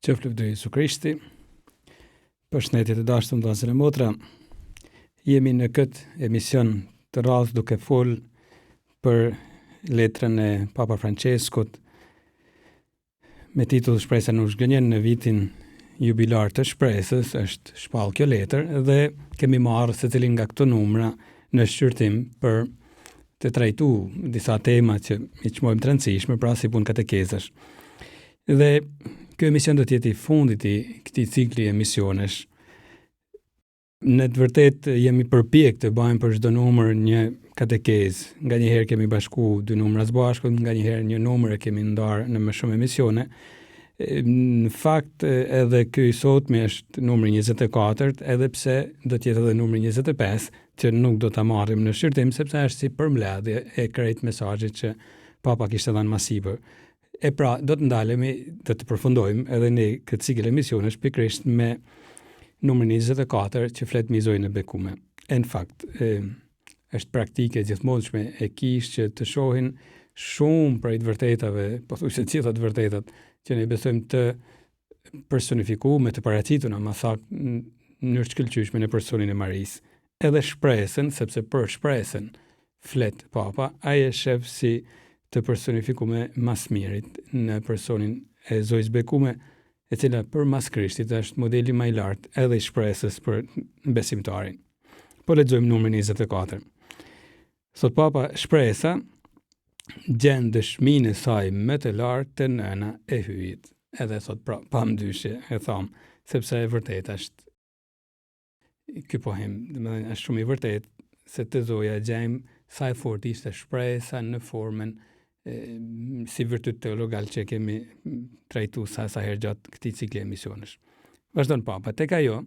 Qoftë lëvdoj Jezu Krishti, përshëndetje të dashur të vëllezër e motra. Jemi në këtë emision të radhë duke folë për letrën e Papa Franceskut me titull Shpresa nuk zgënjen në vitin jubilar të shpresës. Është shpall kjo letër dhe kemi marrë secilin nga këto numra në shqyrtim për të trajtu disa tema që i qmojmë të rëndësishme, pra si punë katekezash. Dhe kjo emision do t'jeti fundit i këtij cikli emisionesh. Në të vërtet jemi përpjek të bëjmë për çdo numër një katekez. Nga njëherë kemi bashku dy numra së bashku, nga njëherë një numër e kemi ndarë në më shumë emisione. Në fakt edhe ky i sotmi është numri 24, edhe pse do t'jetë edhe numri 25, që nuk do ta marrim në shqyrtim sepse është si përmbledhje e krejt mesazhit që Papa kishte dhënë masipër. E pra, do të ndalemi, do të përfundojmë edhe në këtë cikël emisionesh pikërisht me numrin 24 që flet mizojnë e bekume. Në fakt, është praktike gjithmonë e kish që të shohin shumë prej të vërtetave, pothuajse të gjitha të vërtetat që ne besojmë të personifikuar, të paraqituna më saktë në mënyrë shkëlqyeshme në personin e Marisë. Edhe shpresën, sepse për shpresën flet Papa, ai e shef si të personifikume mas mirit në personin e Zojës bekume, e cila për mas Krishtit është modeli më i lartë edhe i shpresës për besimtarin. Po lexojmë numrin 24. Thot Papa, shpresa gjen dëshminë e saj më të lartë te nëna e hyjit. Edhe thot pra, pa mdyshje, e tham, sepse e vërtet është ky pohem, domethënë është shumë i vërtet se te Zoja gjejmë sa e fortë ishte shpresa në formën si virtyt teologal që kemi trajtu sa herë gjatë këtij cikli emisionesh. Vazhdon Papa, tek ajo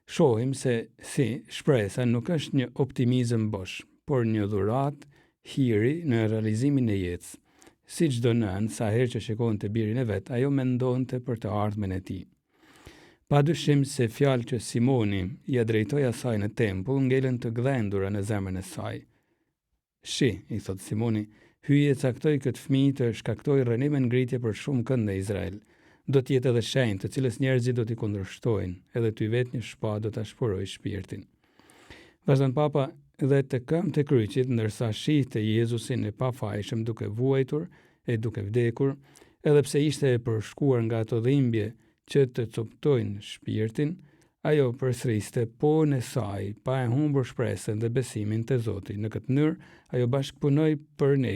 shohim se si shpresa nuk është një optimizëm bosh, por një dhuratë hiri në realizimin e jetës. Si çdo nën, sa herë që shikonte birin e vet, ajo mendonte për të ardhmen e tij. Padyshim se fjalë që Simoni ia drejtoi asaj në tempull ngelen të gdhendura në zemrën e saj. Shi, i thot Simoni, hyje caktoi këtë fëmijë të shkaktoi rënim e ngritje për shumë kënd në Izrael. Do t'jetë edhe shenjë të cilës njerëzit do t'i kundërshtojnë, edhe ty vetë një shpatë do t'a shpëroj shpirtin. Vazhdon Papa, dhe të këmbë të kryqit, ndërsa shihte Jezusin e pafajshëm duke vuajtur e duke vdekur, edhe pse ishte e përshkuar nga ato dhimbje që të coptojnë shpirtin, ajo përsëriste po në saj, pa e humbur shpresën dhe besimin te Zoti. Në këtë mënyrë, ajo bashkëpunoi për ne.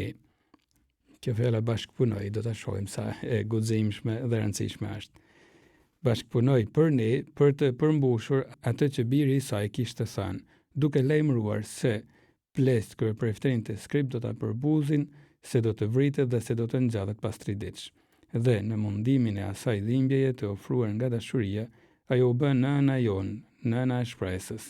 Kjo fjala bashkëpunoi do ta shohim sa e guximshme dhe rëndësishme është. Bashkëpunoi për ne për të përmbushur atë që biri i saj kishte thënë, duke lajmëruar se plesht kur preftrinte skrip do ta përbuzin, se do të vritet dhe se do të ngjallet pas 3 ditësh. Dhe në mundimin e asaj dhimbjeje të ofruar nga dashuria, ajo u bë nëna jonë, nëna e shpresës.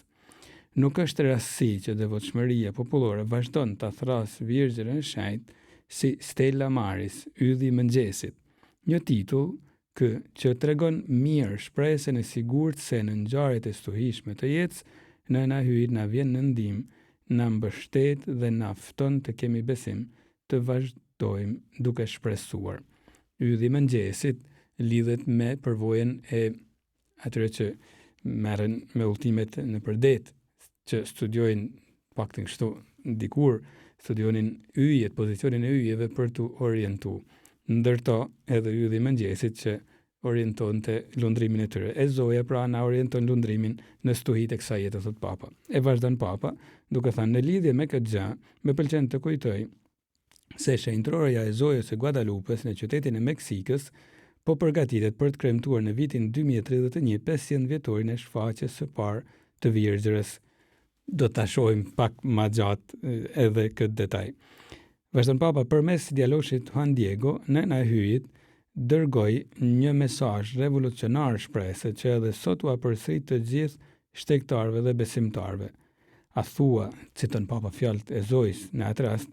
Nuk është rastësi që devotshmëria popullore vazhdon ta thrasë Virgjën e Shenjtë si Stella Maris, ylli i mëngjesit. Një titull që tregon mirë shpresën e sigurt se në ngjarjet e stuhishme të jetës, nëna hyjit na vjen në ndihmë, na mbështet dhe na fton të kemi besim të vazhdojmë duke shpresuar. Ylli i mëngjesit lidhet me përvojën e atyre që merren me udhtimet në përdet, që studiojnë paktën kështu dikur, studionin yjet, pozicionin e yjeve për të orientuar. Ndërto edhe ylli i mëngjesit që orientonte lundrimin e tyre. E Zoja pra na orienton lundrimin në stuhit e kësaj jete, thot Papa. E vazhdon Papa, duke thënë në lidhje me këtë gjë, më pëlqen të kujtoj se shenjtroreja e Zojës së Guadalupes në qytetin e Meksikës po përgatitet për të kremtuar në vitin 2031 500 vjetorin e shfaqjes së parë të Virgjërës. Do ta shohim pak më gjatë edhe këtë detaj. Vazhdon Papa, përmes dialoshit Juan Diego, nëna e hyjit dërgoi një mesazh revolucionar shpresë që edhe sot u përsërit të gjithë shtektarëve dhe besimtarëve. A thua, citon Papa fjalët e Zojës në atë rast,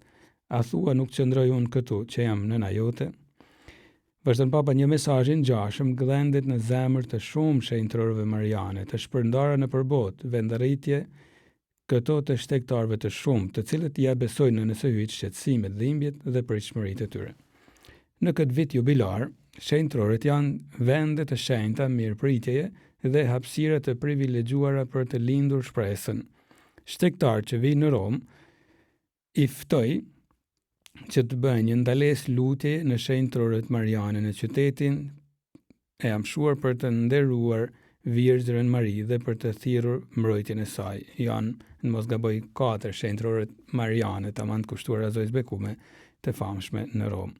a thua nuk qëndroj unë këtu që jam nëna jote? Vazhdon Papa, një mesazh i ngjashëm gdhendet në zemër të shumë shenjtërorëve mariane, të shpërndara në përbot, vendarritje këto të shtektarëve të shumë, të cilët ja besojnë në nëse hyjt shqetësimet, dhimbjet dhe pritshmëritë e tyre. Në këtë vit jubilar, shenjtroret janë vende të shenjta mirëpritjeje dhe hapësira të privilegjuara për të lindur shpresën. Shtektar që vijnë në Rom, i ftoj që të bëjnë një ndalesë lutje në shenjtroret mariane në qytetin e amshuar për të nderuar Virgjën Mari dhe për të thirrur mbrojtjen e saj. Janë, në mos gaboj, 4 shenjtroret mariane tamam të kushtuara zojës bekume të famshme në Rom.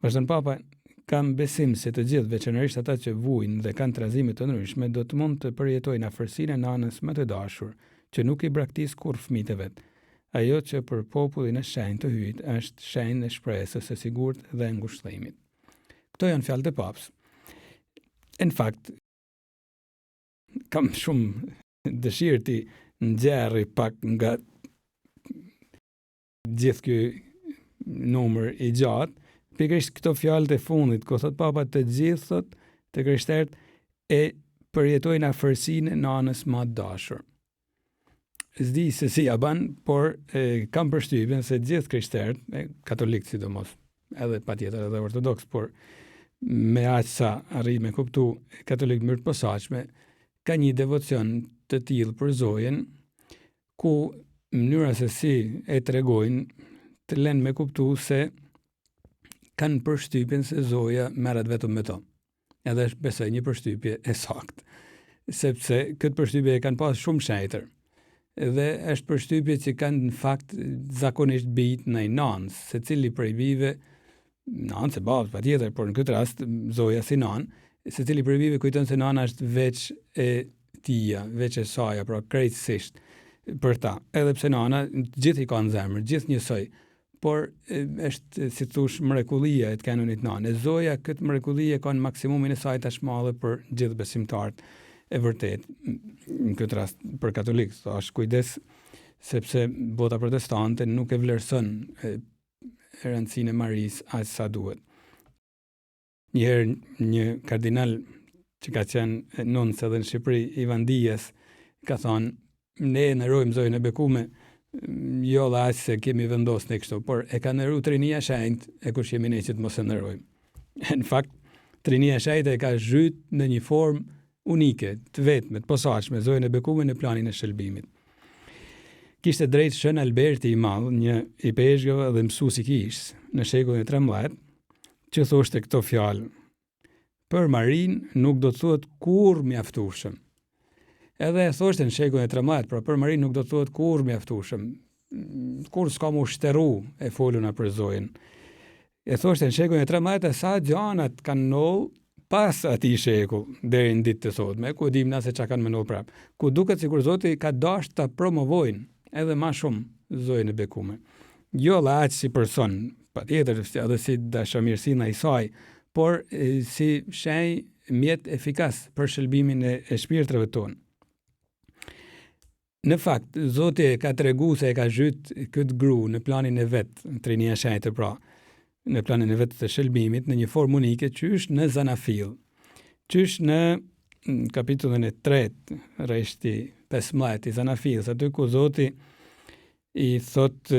Vazhdon Papa, kam besim se të gjithë, veçanërisht ata që vujnë dhe kanë trazime të ndryshme, do të mund të përjetojnë afërsinë e nanës më të dashur, që nuk i braktis kur fëmijët e vet. Ajo që për popullin e shenjtë të hyjt është shenjë e shpresës së sigurt dhe ngushëllimit. Këto janë fjalët e Papës. Në fakt, kam shumë dëshirë të nxjerrë pak nga gjithë ky numër i gjatë, pikërisht këto fjalët e fundit, ku thot Papa të gjithë thot të krishterët e përjetojnë afërsinë e nanës më të dashur. S'di se si ja ban, por kam përshtypjen se gjithë krishterët, katolikë sidomos, edhe patjetër edhe ortodoks, por me aq sa arrin me kuptu katolik mirë të posaçme, ka një devocion të tillë për Zojen, ku mënyra se si e tregojnë të lënë me kuptu se kanë përshtypjen se Zoja merret vetëm me to. Edhe është besoj një përshtypje e saktë, sepse këtë përshtypje e kanë pas shumë shenjtër. Dhe është përshtypje që kanë në fakt zakonisht bijt në nanës, secili prej bijve, nanës e babës patjetër, por në këtë rast Zoja si nanë, secili prej bijve kujton se nana është veç e tija, veç e saj, pra krejtësisht për ta. Edhe pse nana gjithë i ka në zemër, gjithë njësoj, por është si thosh mrekullia e të kanonit nanë. E Zoja këtë mrekullie ka në maksimumin e saj tashmallë për gjithë besimtarët. E vërtet, në këtë rast për katolikë, është kujdes sepse bota protestante nuk e vlerëson rëndësinë e Marisë aq sa duhet. Njëherë një kardinal që ka qenë nunc edhe në Shqipëri, Ivan Dias, ka thonë, ne nderojmë Zojën e bekume, jo dhe aq se kemi vendosur ne kështu, por e ka nderuar Trinia e Shenjtë, e kush jemi ne që të mos e nderojmë. Në fakt, Trinia e Shenjtë e ka zhyt në një formë unike, të vetme, të posaçme, Zojën e bekume në planin e shëlbimit. Kishte drejt Shën Alberti i Madh, një i peshqve dhe mësues i kishës në shekullin e 13, që thoshte këto fjalë: për Marin nuk do të thuhet kurrë mjaftueshëm. Edhe e thoshte në shekullin e 13, pra për Marin nuk do të thuhet kurrë mjaftueshëm. Kur s'ka më ushteru e foluna për Zojën. E thoshte në shekullin e 13 sa gjanat kanë ndodhur pas atij shekull deri në ditë të sotme, ku dim na se çka kanë menduar prap. Ku duket sikur Zoti ka dashur ta promovojnë edhe më shumë Zojën e bekume. Jo aq si person, patjetër edhe si dashamirësinë e saj, por si shenjë mjet efikas për shëlbimin e shpirtrave tonë. Në fakt, Zoti ka treguar se e ka zhyt këtë gru në planin e vet, Trinia e Shenjtë pra, në planin e vetë të shëlbimit, në një formë unike, qysh në Zanafil. Qysh në kapitullin e 3, rreshti 15 i Zanafil, aty ku Zoti i thot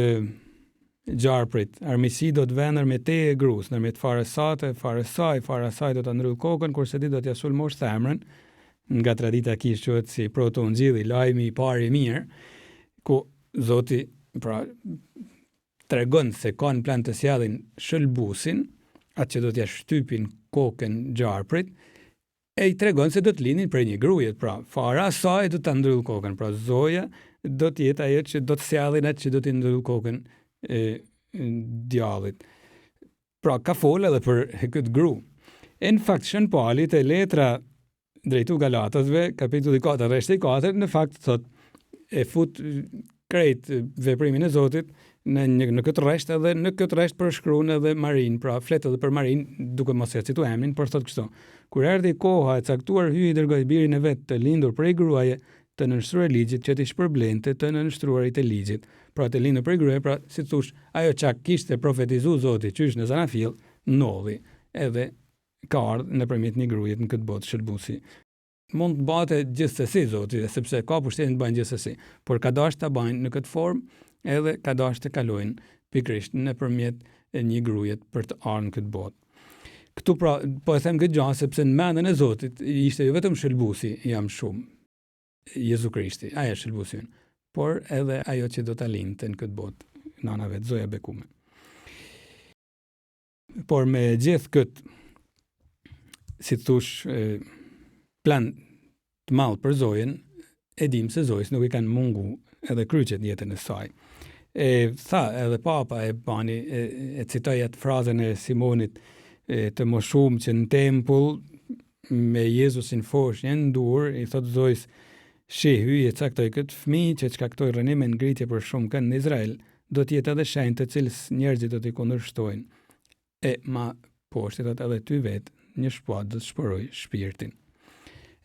gjarprit, armisi do të vendër me te e grus, nërmjet fare saj do të ndryll kokën, kurse ti do t'ja sulmosh themrën, nga tradita kish quhet si proto-ungjilli, lajmi i parë i mirë, ku Zoti pra tregon se ka në plan të sjellin shëlbusin, atë që do t'ja shtypin kokën gjarprit, e i tregon se do të linin prej një gruaje, pra fara saj do ta ndryll kokën, pra Zoja do të jetë ajo që do të sjellin atë që do t'i ndryll kokën djallit. Pra ka folë edhe për këtë gru. E në fakt Shën Pali te letra drejtu Galatasve, kapitulli 4, rreshti 4, në fakt thot e fut krejt veprimin e Zotit në këtë rresht, edhe në këtë rresht përshkruan edhe Marin, pra flet edhe për Marin, duke mos e citu emrin, por thot kështu: kur erdhi koha e caktuar, hyi i dërgoi birin e vet të lindur prej gruaje, të nënshtruar ligjit, që t'i shpërblente të nënshtruarit e ligjit. Pra të lindur prej gruaje, pra si thosh, ajo çka kishte profetizuar Zoti qysh në Zanafil, ndodhi, edhe ka ardhur nëpërmjet një gruaje në këtë botë shëlbuesi. Mund të bate gjithsesi Zoti, sepse ka pushtetin të bëjnë gjithsesi, por ka dashur ta bëjnë në këtë formë, edhe ka dashur të kalojnë pikërisht nëpërmjet një gruaje për të ardhur në këtë botë. Këtu pra, po e them këtë gjë sepse në mendjen e Zotit ishte jo vetëm shëlbuesi jam shumë, Jezu Krishti, ai është shëlbuesi, por edhe ajo që do ta lindte në këtë botë, nana vet Zoja Bekume. Por me gjithë këtë, si thosh, plan të madh për Zojën, e dim se Zojës nuk i kanë mungu edhe kryqet në jetën e saj. Tha edhe Papa e bani, e citoj atë frazën e Simonit të moshuar që në tempull me Jezusin fosh një ndur, i thot Zojës, hyje caktoj këtë fëmijë që shkaktoi rënim e ngritje për shumë kënd në Izrael, do të jetë edhe shenjë të cilës njerëzit do t'i kundërshtojnë. E ma poshtë thot edhe ty vetë një shpat do të shpëroj shpirtin.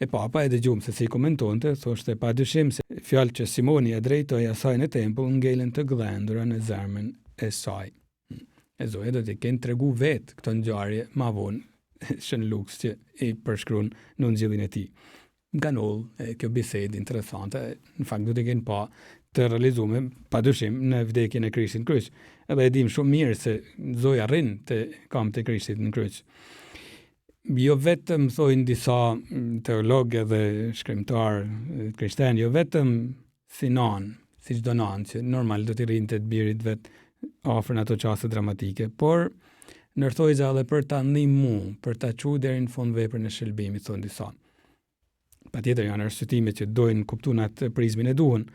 E Papa e dëgjum se si komentonte, thoshte padyshim se fjalë që Simoni e drejtoi asaj në tempull ngelen të gdhendura në zemrën e saj. E Zoja do t'i kenë tregu vetë këto ngjarje ma vonë Shën Luks që i përshkruan në Ungjillin e tij. Nga null kjo bisedë interesante, në fakt do t'i kenë pa të realizuar padyshim në vdekjen e Krishtit në kryq. Edhe e dim shumë mirë se Zoja rrin të kamët e Krishtit në kryq. Jo vetëm thojnë disa teologë dhe shkrimtar krishterë, jo vetëm si nan, si çdo nan që normal do t'i rrinte të birit vet afër në ato çaste dramatike, por ndërthojza edhe për ta ndihmu, për ta çuar deri në fund veprën e shëlbimit, thonë disa. Patjetër janë arsyetime që dojnë kuptuar atë prizmin e duhur.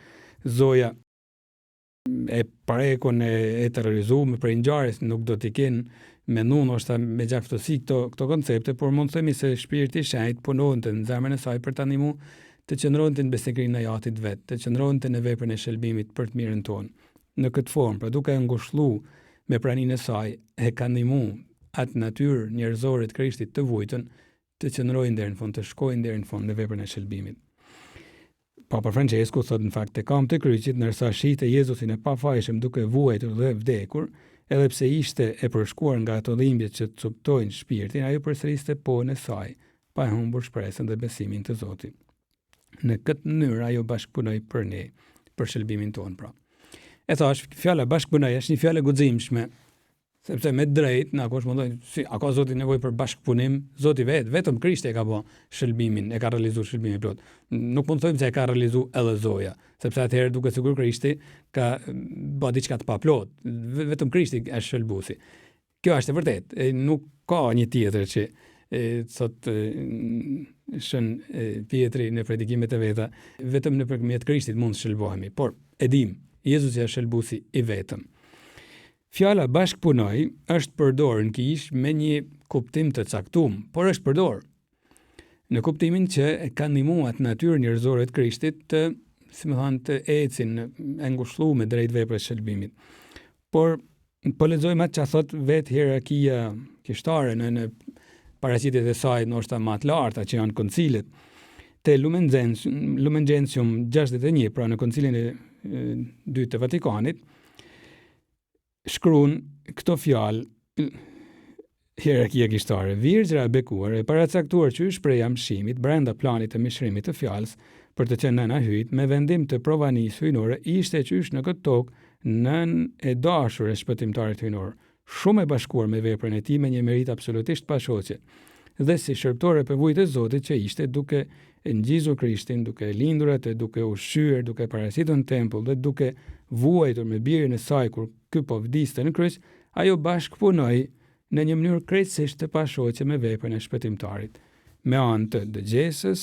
Zoja e parekun e terrorizuar për ngjarjes nuk do t'i kenë menduar ndoshta me gjaftësi këto koncepte, por mund të themi se Shpirti i Shenjtë punonte në zemrën e saj për ta ndihmuar të qëndronte në besnikërinë e jatit vet, të qëndronte në veprën e shëlbimit për të mirën tonë. Në këtë formë, pra duke ngushëlluar me praninë e saj, e ka ndihmuar atë natyrë njerëzore të Krishtit të vujtën të qëndrojnë deri në fund, të shkojnë deri në fund në veprën e shëlbimit. Papa Francesku thot në fakt te kampi i kryqit, ndërsa shihte Jezusin e pafajshëm duke vuajtur dhe vdekur, edhe pse ishte e përshkuar nga ato dhimbje që cuptojnë shpirtin, ajo përsëriste poën e saj, pa e humbur shpresën dhe besimin të Zotit. Në këtë mënyrë ajo bashkëpunoi për ne, për shëlbimin tonë pra. E thash, fjala bashkëpunoi është një fjalë guximshme, sepse me drejt na kush mundon, si a ka Zoti nevojë për bashkëpunim? Zoti vetëm Krishti e ka bën shëlbimin, e ka realizuar shëlbimin plot. Nuk mund të thojmë se e ka realizuar edhe Zoja, sepse atëherë duke sigur Krishti ka bë diçka të paplot. Vetëm Krishti është shëlbuesi. Kjo është e vërtetë, nuk ka një tjetër që thot Shën Pietri në predikimet e veta, vetëm nëpërmjet Krishtit mund të shëlbohemi, por e dim, Jezusi është shëlbuesi i vetëm. Fjala bashkëpunoi është përdorur në kish me një kuptim të caktuar, por është përdorur në kuptimin që e ka ndihmuar atë natyrë njerëzore të Krishtit të, si më thënë, të ecin e ngushëlluar me drejt veprës shëlbimit. Por po lexojmë atë që thot vetë hierarkia kishtare në paraqitjet e saj ndoshta më të larta që janë koncilet. Te Lumen Gentium 61, pra në koncilin e dytë të Vatikanit, shkruan këto fjalë hierarkia kishtare. Virgjëra e bekuar e paracaktuar që shpreha mshimit brenda planit të mishrimit të fjalës për të qenë nëna hyjt me vendim të provanisë hyjnore ishte qysh në këtë tokë nën e dashur e shpëtimtarit hyjnor, shumë e bashkuar me veprën e tij me një merit absolutisht pashoqe, dhe si shërptore për vujt e Zotit që ishte duke e ngjizur Krishtin, duke lindur atë, duke ushqyer, duke paraqitur në tempull dhe duke vuajtur me birin e saj kur ky po vdiste në kryq, ajo bashkëpunoi në një mënyrë krejtësisht të pashoqe me veprën e shpëtimtarit, me anë të dëgjesës,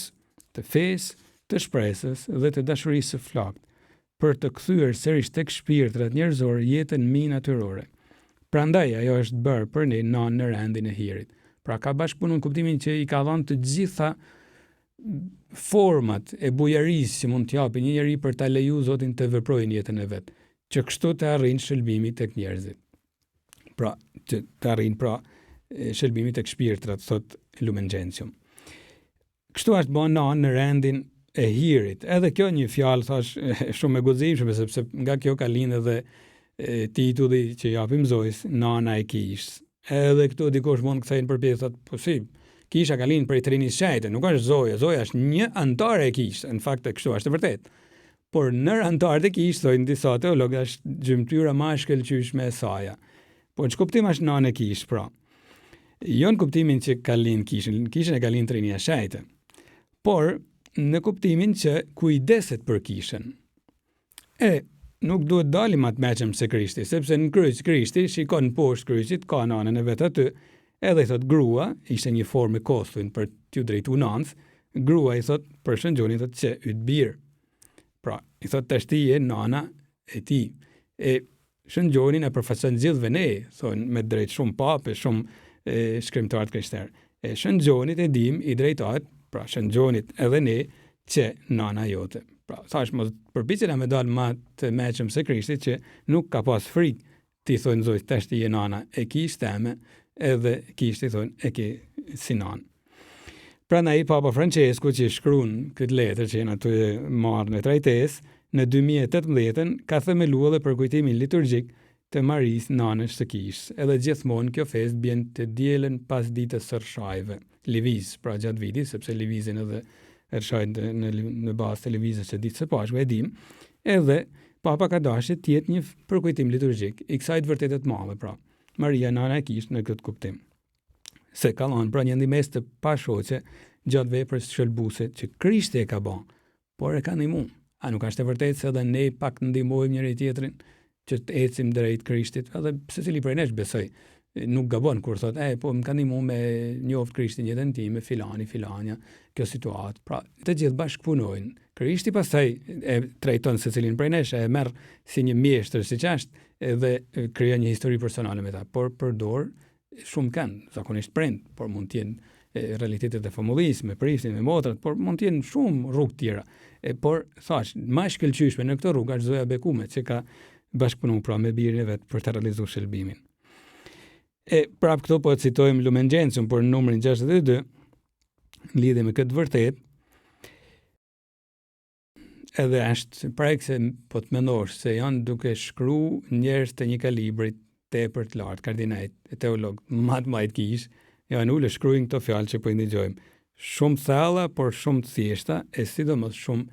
të fesë, të shpresës dhe të dashurisë së flakt, për të kthyer sërish tek shpirtrat njerëzor jetën mi natyrore. Prandaj ajo është bërë për ne nan në rendin e hirit. Pra ka bashkëpunuar në kuptimin që i ka dhënë të gjitha format e bujarisë që mund t'japi një njeri për ta lejuar Zotin të veprojë në jetën e vet, që kështu të arrijnë shëlbimin tek njerëzit. Pra, që të arrijnë shëlbimin tek shpirtrat, thot Lumen Gentium. Kështu është bën në rendin e hirit. Edhe kjo një fjalë thash shumë e guximshme, sepse nga kjo ka lindë edhe titulli që japim Zojës, nana e kishës. Edhe këtu dikush mund kthejnë përpjekje thotë, po si, kisha ka lind prej trinis shajte, nuk është Zoja, Zoja është një antare e kishës, në fakt kështu është e vërtet. Por nër antarët e kishës, thojnë disa teologë, është gjymtyra mashkël qyshme e saja. Po në ç'kuptim është nanë e kishës, pra. Jo në kuptimin që ka lind kishën e ka lind Trinia Shajte, por në kuptimin që kujdeset për kishën. Nuk duhet dalim atë meqëm se Krishti, sepse në kryq Krishti shikon poshtë kryqit, ka anën e vetë aty, edhe i thot grua, ishte një formë kostuin për t'ju drejtu nancë, grua i thot për Shëngjoni thot që ytë birë. Pra, i thot të shti e nana e ti. E Shëngjoni në përfaqëson gjithve ne, thonë me drejt shumë pape, shumë shkrimtarët krishterë. E Shëngjonit e dim i drejtojt, pra Shëngjonit edhe ne, që nana jote. Pra, thash, mos përpiqena me dalë ma të meqëm se Krishti që nuk ka pas frikë ti thonë zojt të shti e nana e kish teme, edhe kishti thonë e ki si nanë. Pra na i Papa Francesku që shkruan këtë letër që jenë aty marrë në trajtes, në 2018 ka themeluar dhe për kujtimin liturgjik të Maris nanës së kishës. Edhe gjithmonë kjo fest bjen të dielën pas ditës së rshajve. Liviz, pra gjatë vitit, sepse livizin edhe rshajnë në bazë të livizës që ditë së pashkve e dim, edhe Papa ka dashur të jetë një përkujtim liturgjik i kësaj të vërtetet madhe, pra Maria nana e kishë në këtë kuptim. Se ka lanë pra një ndimes të pashoqe gjatë veprës shëlbuse që Krishti e ka bën, por e ka ndihmuar. A nuk është e vërtetë se edhe ne pak ndihmojmë njëri tjetrin që të ecim drejt Krishtit, edhe secili prej nesh besoj nuk gabon kur thot, po më ka ndihmuar me njoft Krishtin jetën time, filanja, kjo situatë. Pra, të gjithë bashkëpunojnë. Krishti pastaj e trajton secilin prej nesh, e merr si një mjeshtër siç është, edhe krijon një histori personale me ta, por përdor shumë kanë, zakonisht prind, por mund të jenë realitetet e familjes, me priftin, me motrat, por mund të jenë shumë rrugë tjera. Por thash, më shkëlqyeshme në këtë rrugë është Zoja Bekume, që ka bashkëpunuar pra me birin e vet për të realizuar shëlbimin. Prap këto po citojmë Lumen Gentium për numrin 62, në lidhje me këtë vërtet, edhe është prekse po të mendosh se janë duke shkruar njerëz të një kalibrit tepër të lartë, kardinajt, teolog, më të kish, janë ulë shkruajnë këto fjalë që po i ndëgjojmë. Shumë thella, por shumë të thjeshta, e sidomos shumë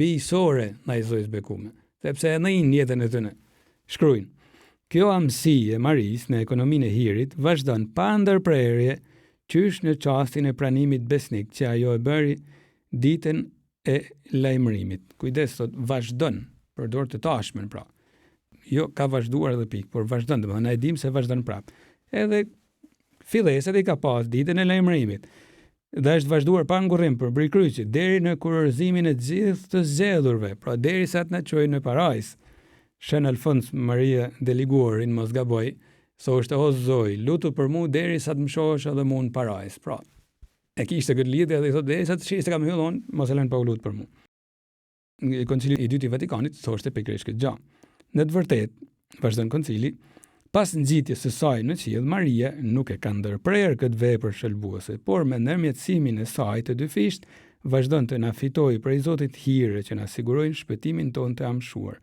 bijësore ndaj Zojës Bekume, sepse në jetën e tyre shkruajnë. Kjo amësi e Maris në ekonominë e hirit vazhdon pa ndërprerje qysh në çastin e pranimit besnik që ajo e bëri ditën e lajmërimit. Kujdes, thot vazhdon, përdor të tashmen pra. Jo ka vazhduar edhe pikë, por vazhdon, domethënë na e dim se vazhdon prap. Edhe filleset i ka pas ditën e lajmërimit. Dhe është vazhduar pa ngurrim për brikryqit deri në kurorëzimin e gjithë të zgjedhurve, pra derisa të na çojë në parajs. Shën Alfons Maria de Liguorin, mos gaboj, thoshte o Zoj, lutu për mua derisa të më shohësh edhe mua në parajs. Pra, e kishte këtë lidhje dhe i thotë derisa të shihësh kam hyllon, mos e lën pa u lut për mua. Koncili i dytë i Vatikanit thoshte pikërisht këtë gjë. Në të vërtetë, vazhdon koncili, pas ngjitjes së saj në qiell, Maria nuk e ka ndërprerë këtë vepër shëlbuese, por me ndërmjetësimin e saj të dyfisht vazhdon të na fitojë prej Zotit hire që na sigurojnë shpëtimin tonë të amshuar.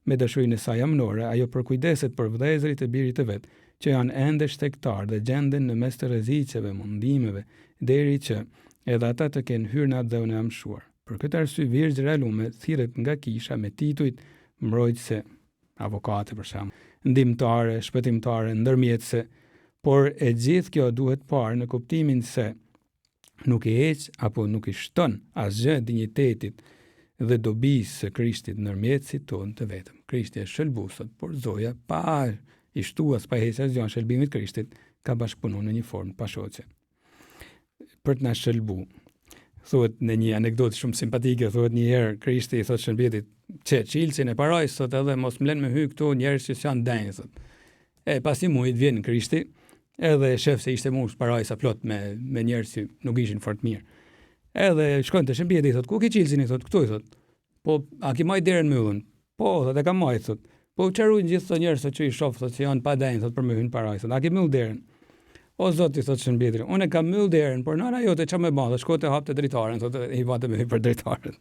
Me dashurinë e saj amnore, ajo përkujdeset për vëllezërit e birit të vet, që janë ende shtektar dhe gjenden në mes të rreziqeve, mundimeve, deri që edhe ata të kenë hyrë në atë dhënë e amshuar. Për këtë arsye Virgjë Realume thirret nga kisha me titujt mbrojtëse, avokate për shembull, ndihmtare, shpëtimtare, ndërmjetëse, por e gjithë kjo duhet parë në kuptimin se nuk i heq apo nuk i shton asgjë dinjitetit dhe dobisë së Krishtit ndërmjetësit tonë të vetëm. Krishti është shëlbues, por Zoja pa i shtuar pa hequr asgjë shëlbimit Krishtit ka bashkëpunuar në një formë pashoqe. Për të na shëlbuar. Thuhet në një anekdotë shumë simpatike, thuhet një herë Krishti i thotë shërbëtit që çilsin e parajs sot edhe mos më lën me hy këtu njerëz që janë denj sot. Pasi mujt vjen Krishti, edhe shef se ishte mush parajsa plot me njerëz që nuk ishin fort mirë. Edhe shkon te shërbëti i thotë ku ke çilsin i thotë këtu i thotë. Po a ke marrë derën mbyllën? Po thotë e kam marrë thotë. Po çaruin gjithë këto njerëz që i shoh thotë se janë pa denj thotë për me hyn parajsa. A ke mbyll derën? O Zoti, thotë shërbëtari, unë kam mbyll derën, por nana jote ç'a më bën? Shkote hapte dritaren, thotë i vate me për dritaren.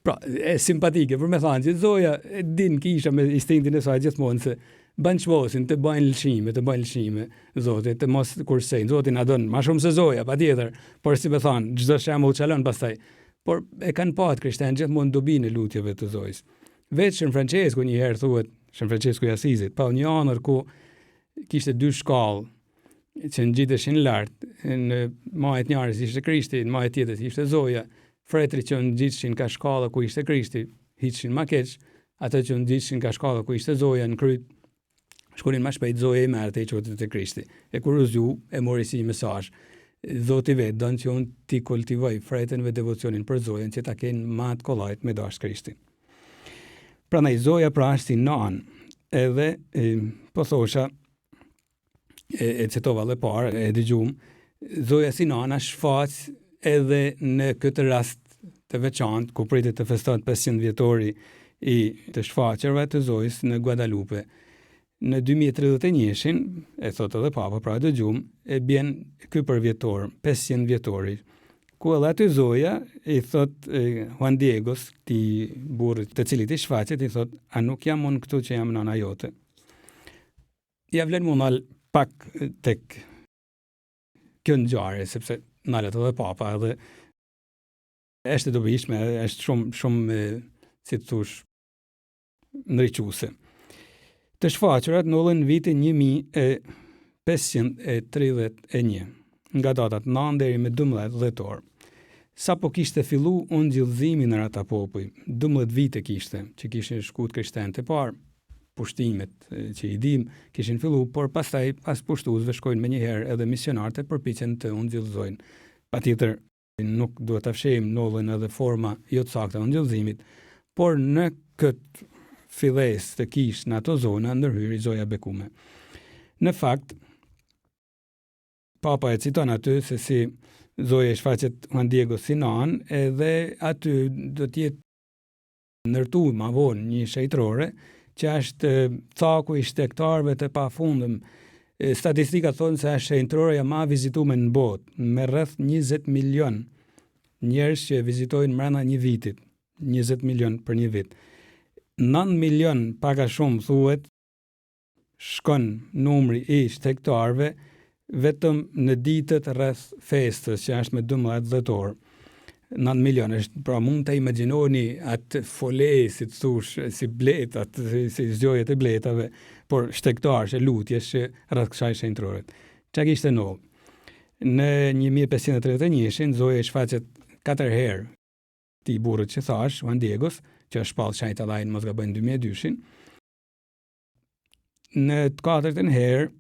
Pra, e simpatike, për me thënë që Zoja e din kisha me instinktin e saj gjithmonë se bën çvosin të bëjnë lëshime, Zoti, të mos kursejnë. Zoti na don më shumë se Zoja, patjetër, por si më thënë, çdo shembull çalon pastaj. Por e kanë patë krishterët gjithmonë dobinë e lutjeve të Zojës. Veç Shën Francesku një herë thuhet, Shën Francesku i Asizit, pa një anër ku kishte dy shkallë që ngjiteshin lart, në majë të njëjtës ishte Krishti, në majë tjetër ishte Zoja, fretrit që ngjiteshin ka shkalla ku ishte Krishti, hiqshin më keq, ato që ngjiteshin ka shkalla ku ishte Zoja në kryt, shkonin më shpejt Zoja i merrte i çoti te Krishti. E kur u zgju, e mori si mesazh. Zoti vetë don që unë ti kultivoj fretën dhe devocionin për Zojen që ta kenë më të kollajt me dash Krishtin. Prandaj Zoja pra është si nan, edhe po thosha e citova edhe parë, e dëgjum, Zoja si nan është shfaq edhe në këtë rast të veçantë ku pritet të festohet 500 vjetori i të shfaqjerve të Zojës në Guadalupe. Në 2031-shin, e thot edhe Papa, pra dëgjum, e bjen ky përvjetor, 500 vjetori, ku edhe aty Zoja i thot Juan Diegos, ti burrit të cilit i shfaqet, i thot, a nuk jam unë këtu që jam nana jote? Ja vlen mu nal pak tek kjo ngjarje, sepse nalet edhe Papa, edhe është e dobishme, është shumë si të thush, ndriçuese. Të shfaqurat në vitin 1531, nga datat 9 deri me 12 dhjetor. Sa po kishte fillu ungjillëzimi në ata popuj, 12 vite kishte, që kishin shkuar krishterët e parë, pushtimet që i dim, kishin fillu, por pastaj pas pushtuesve shkojnë menjëherë edhe misionarët e përpiqen të ungjillëzojnë. Patjetër nuk duhet ta fshehim nollën edhe forma jo të saktë e ungjillëzimit, por në këtë filles të kish në ato zona ndërhyri Zoja bekume. Në fakt, Papa e citon aty se si Zoja e shfaqet Juan Diego si nan, edhe aty do t'jetë ndërtuar më vonë një shejtrore që është caku i shtektarëve të pafundëm. Statistikat thonë se është shejtroreja më vizituar në botë, me rreth 20 milion njerëz që vizitojnë brenda një vitit, 20 milion për një vit. 9 milion paka shumë thuhet shkon numri i shtektarëve vetëm në ditët rreth festës që është me 12 dhjetor. 9 milion është, pra mund të imagjinoni atë fole, si të thush, si bletat, si zgjojet e bletave, por shtektarësh e lutjes që rreth kësaj shenjtroret. Çka kishte ndodhur? Në 1531-shin Zoja e shfaqet 4 herë ti burrit që thash, Juan Diegos, që është shpall shajt Allajn mos gabojnë 2002-shin. Në të katërtën herë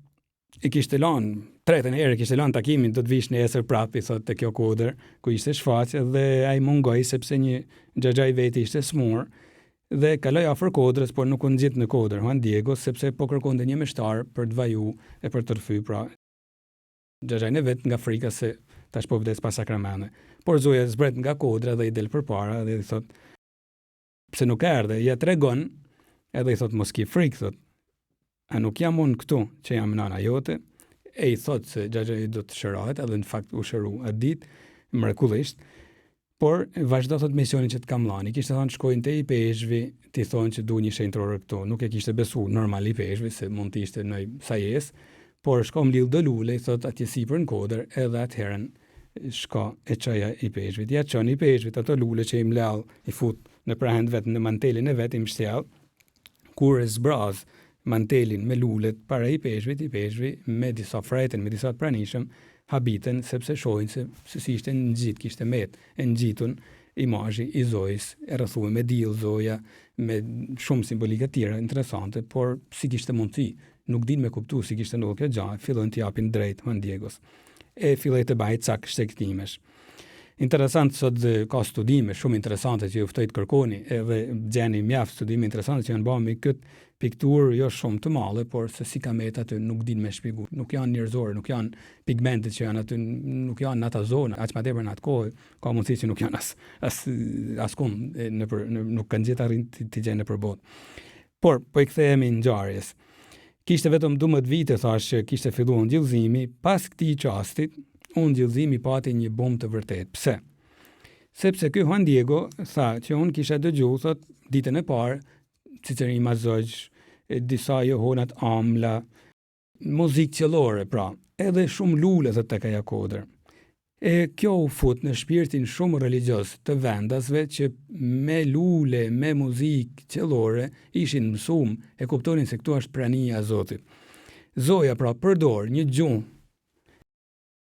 i kishte lanë, tretën herë kishte lanë takimin, do të vish nesër prapë, i thotë te kjo kodër, ku ishte shfaqje dhe ai mungoi sepse një xhaxhaj veti ishte smur dhe kaloi afër kodrës, por nuk u ngjit në kodër Juan Diego sepse po kërkonte një meshtar për të vaju e për të rthy, pra xhaxhajin e vet nga frika se tash po vdes pas sakramene. Por Zoja zbret nga kodra dhe i del përpara dhe i thotë pse nuk erdhe, ja tregon, edhe i thot mos ki frikë, thot, a nuk jam unë këtu që jam nana jote, e i thot se xhaxhai do të shërohet, edhe në fakt u shëru atë ditë, mrekullisht, por vazhdo thot misionin që të kam lani, kishte thonë shkojnë te i peshvi, ti thonë që du një shenjtror këtu, nuk e kishte besu normal i peshvi, se mund të ishte në sajes, por shkom lidh do lule, i thot atje sipër në kodër, edhe atëherën shka e qaja i peshvit. Ja qon i peshvit ato lule që i mlell, i fut në prahend vetë, në mantelin e vetë i mshtjell, kur e zbraz mantelin me lulet para i peshvi me disa fretën, me disa të pranishëm, habiten sepse shohin se si ishte në gjit, kishte met, e në gjitun imazhi i Zojës, e rrethuar me diell Zoja, me shumë simbolika tjera interesante, por si kishte mundësi, nuk din me kuptu si kishte ndodhur kjo gjë, fillon t'i japin drejt Juan Diegos. E filloi të bajë cak shtektimesh. Interesant sot ka studime shumë interesante që ju ftoj të kërkoni, edhe gjeni mjaft studime interesante që janë bërë me këtë pikturë jo shumë të madhe, por se si ka met aty nuk din me shpjegu. Nuk janë njerëzore, nuk janë pigmentet që janë aty, nuk janë në ata zonë, aq më tepër në atë kohë, ka mundësi që nuk janë askund nuk kanë gjetur arrin të gjejnë nëpër botë. Por po i kthehemi ngjarjes. Kishte vetëm 12 vite thash që kishte filluar ungjillëzimi, pas këtij çastit ungjillëzimi pati një bomë të vërtet. Pse? Sepse ky Juan Diego tha që unë kisha dëgjuar thot ditën e parë Cicerin Mazogj, disa johonat amla, muzikë qellore pra, edhe shumë lule thot tek ajo kodër. E kjo u fut në shpirtin shumë religjioz të vendasve që me lule, me muzikë qellore ishin mësuar, e kuptonin se këtu është prania e Zotit. Zoja pra përdor një gjuhë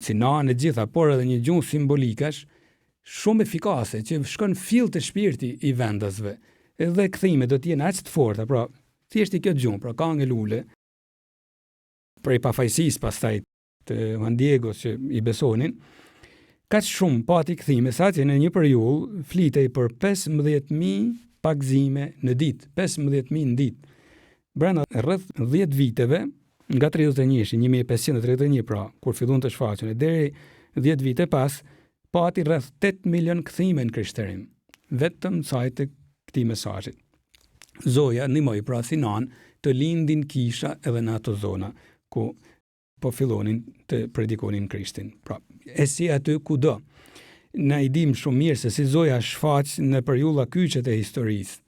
Sinan e gjitha, por edhe një gjuhë simbolikash shumë efikase që shkon fill të shpirti i vendasve. Edhe kthime do të jenë aq të forta, pra thjesht kjo gjuhë, pra ka nga lule prej pafajësisë pastaj të Juan Diego që i besonin, kaq shumë pati kthime sa që në një periudhë flitej për 15.000 pagëzime në ditë, 15.000 në ditë. Brenda rreth 10 viteve, nga 31-shi, 1531, pra, kur fillon të shfaqen, deri 10 vite pas, pati rreth 8 milion kthime në krishterim, vetëm sajt të këtij mesazhit. Zoja ndihmoi pra Sinan të lindin kisha edhe në ato zona ku po fillonin të predikonin Krishtin. Pra, e si aty kudo. Na i dim shumë mirë se si Zoja shfaq në periudha kyçet e historisë,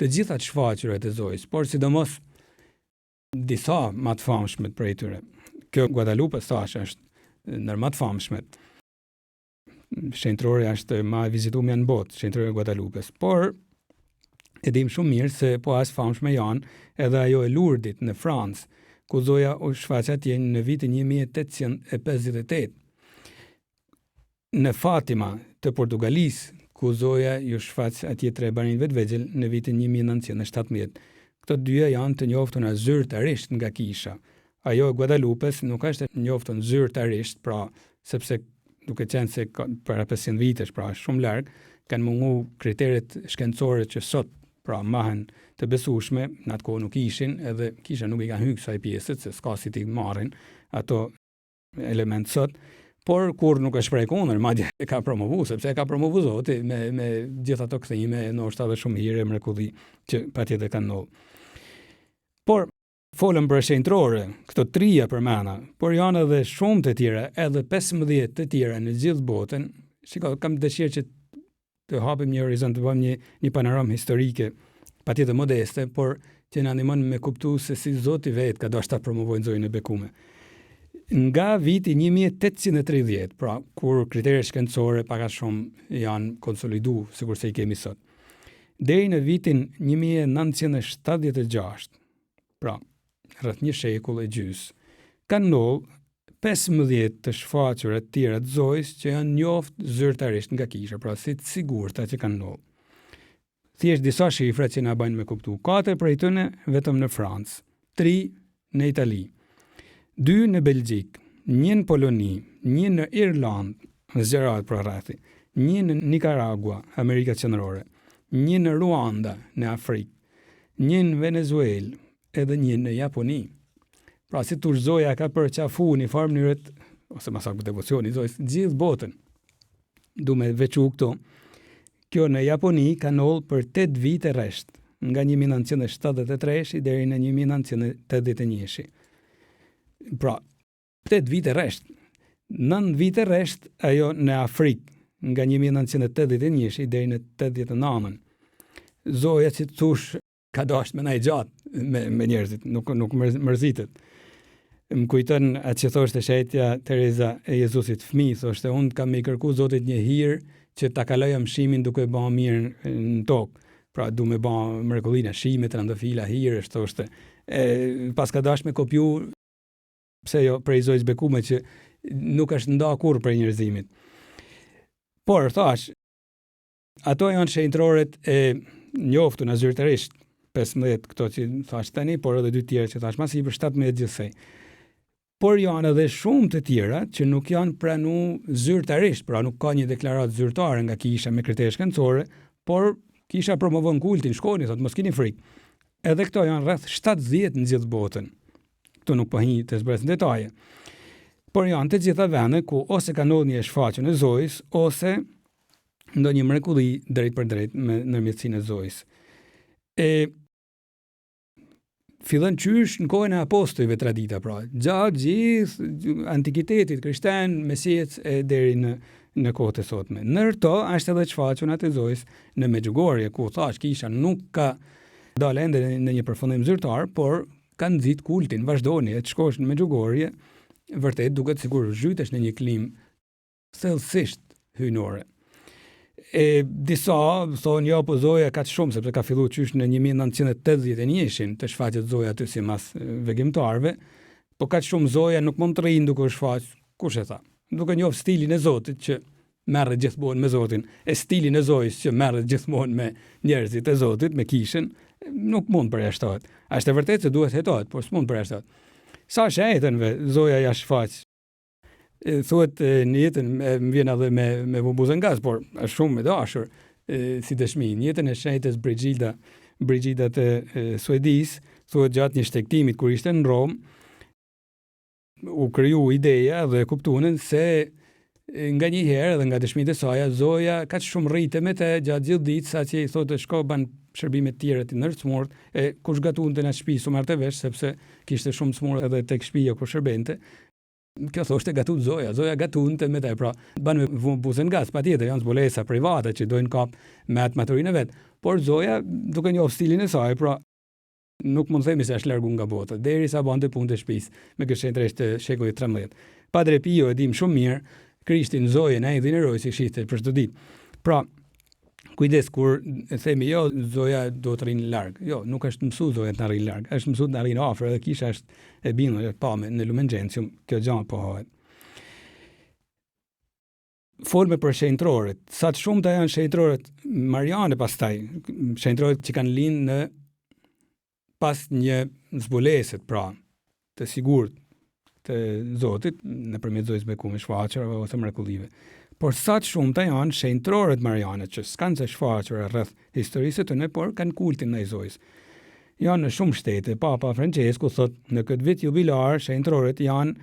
të gjitha të shfaqura të Zojës, por sidomos disa më të famshmet prej tyre. Kjo Guadalupe thash është ndër më të famshmet. Shenjtrori është më e vizituar në botë, shenjtrori e Guadalupes, por e dim shumë mirë se po as famshme janë edhe ajo e Lourdit në Francë, ku Zoja u shfaq atje në vitin 1858. Në Fatima të Portugalisë, ku Zoja ju shfaq atje 3 barinjve të vegjël në vitin 1917. Këto dyja janë të njoftuna zyrtarisht nga kisha. Ajo e Guadalupes nuk është e njoftun zyrtarisht, pra sepse duke qenë se para 500 vitesh, pra shumë larg, kanë mungu kriteret shkencore që sot pra mahen të besueshme, në atë kohë nuk ishin, edhe kisha nuk i ka hyrë kësaj pjesët, se s'ka si t'i marrin ato element sot, por kur nuk është prej kundër, madje e ka promovu, sepse e ka promovu Zoti me gjitha ato kthime, ndoshta edhe shumë hire, mrekulli që patjetër kanë ndodhur. Por folëm për shenjtrore, këto 3 përmena, por janë edhe shumë të tjera, edhe 15 të tjera në gjithë botën. Shiko, kam dëshirë që të hapim një horizont, të bëjmë një panoramë historike, patjetër modeste, por që na ndihmon me kuptu se si Zoti vetë ka dashur ta promovojë Zojën e bekuar. Nga viti 1830, pra kur kriteret shkencore pak a shumë janë konsolidu, sikur se i kemi sot, deri në vitin 1976, pra rreth një shekull e gjys, kanë ndodhur 15 të shfaqura të tjera të Zojës që janë njoftë zyrtarisht nga kisha, pra si të sigurta që kanë ndodhur. Thjesht disa shifra që na bajnë me kuptu. 4 prej tyre vetëm në Francë, 3 në Itali, 2 në Belgjik, 1 në Poloni, 1 në Irlandë, në zgjerat pra rrethi, 1 në Nicaragua, Amerika Qendrore, 1 në Ruanda, në Afrikë, 1 në Venezuelë, edhe 1 në Japoni. Pra si tush Zoja ka përqafu në farë mënyrët, ose ma saktë devocioni, Zojës gjithë botën. Du me veçu këto. Kjo në Japoni ka ndodhur për 8 vite rresht, nga 1973 deri në 1981. Pra, 8 vite rresht. 9 vite rresht ajo në Afrikë, nga 1981 deri në 89. Zoja që tush ka dashur me ndaj gjatë me njerëzit, nuk mërzitet. Më kujton atë që thoshte shetja Teresa e Jezusit, fëmijë, thoshte, unë kam i kërku Zotit një hir që ta kaloj mshimin duke bën mirë në tokë. Pra du me bën mrekullinë e shimit, randafila, hirësh, thoshte. Pas ka dashur me kopju, pse jo, prej Zojës bekume që nuk është nda kurrë për njerëzimit. Por thash, ato janë shenjtroret e njoftuna zyrtarisht, 15 këto që thash tani, por edhe 2 tjerë që thash më sipër, 17 gjithsej. Por janë edhe shumë të tjera që nuk janë pranu zyrtarisht, pra nuk ka një deklaratë zyrtare nga kisha me kritere shkencore, por kisha promovon kultin, shkoni, thotë mos keni frikë. Edhe këto janë rreth 70 në gjithë botën. Këto nuk po hi të zbres në detaje. Por janë të gjitha vende ku ose ka ndodhur një shfaqje e Zojës, ose ndonjë mrekulli drejt për drejt me ndërmjetësinë e Zojës. Fillon qysh në kohën e apostujve tradita, pra gjatë gjithë antikitetit krishterë, mesijec e deri në kohët e sotme. Ndërto është edhe shfaquna e Zojës në Medjugorje, ku thash kisha nuk ka dalë ende në një përfundim zyrtar, por kanë nxit kultin, vazhdoni të shkosh në Medjugorje, vërtet duket sikur zhytesh në një klim thellësisht hyjnore. Disa thonë jo, po Zoja ka të shumë, sepse ka fillu qysh në 1981 të shfaqet Zoja aty si mas vegimtarve, po ka të shumë Zoja nuk mund të rrinë duke u shfaq, kush e tha? duke njohur stilin e Zotit që merret gjithmonë me Zotin, e stilin e Zojës që merret gjithmonë me njerëzit e Zotit, me kishën, nuk mund përjashtohet. Është e vërtetë se duhet hetohet, por s'mund përjashtohet. Sa shëhetënve Zoja ja shfaq. Thuhet në jetën më vjen edhe me bubuzën gaz, por është shumë e dashur si dëshmi. Në jetën e shëhetës Brigida të Suedis, thuhet gjatë një shtektimit kur ishte në Rom, u kriju ideja dhe kuptuan se nga një herë dhe nga dëshmitë e saj, Zoja ka shumë rrite me të gjatë gjithë ditës, saqë i thotë shko ban shërbime të tjera të ndërcmurt, e kush gatunte në shtëpi su marrte vesh sepse kishte shumë smur edhe tek shtëpia kur shërbente. Kjo thoshte gatut Zoja gatunte me të, pra ban me buzën gaz, patjetër janë zbulesa private që dojnë kap me atë maturinë vet, por Zoja duke njohur stilin e saj, pra nuk mund të themi se është largu nga bota, derisa bante punë të shtëpisë me këshillëtresh të shekullit 13. Padre Pio e dim shumë mirë, Krishtin Zojën ai dhineroi si kishte për çdo ditë. Pra, kujdes kur themi jo Zoja do të rrinë larg. Jo, nuk është mësuar Zoja të rrinë larg, është mësuar të rrinë afër, edhe kisha është e bindur pa me në Lumen Gentium, kjo gjë po hohet. Forme për shenjtroret. Sa të shumta janë shenjtroret mariane pastaj, shenjtroret që kanë lind në pas një zbuleset, pra, të sigurt të Zotit, nëpërmjet Zojës bekuar me shfaqura ose mrekullive. Por sa të shumta janë shenjtroret mariane që s'kan se shfaqura rreth historisë të ne, por kanë kultin ndaj Zojës. Janë në shumë shtete, Papa Francesku thotë në këtë vit jubilar, shenjtroret janë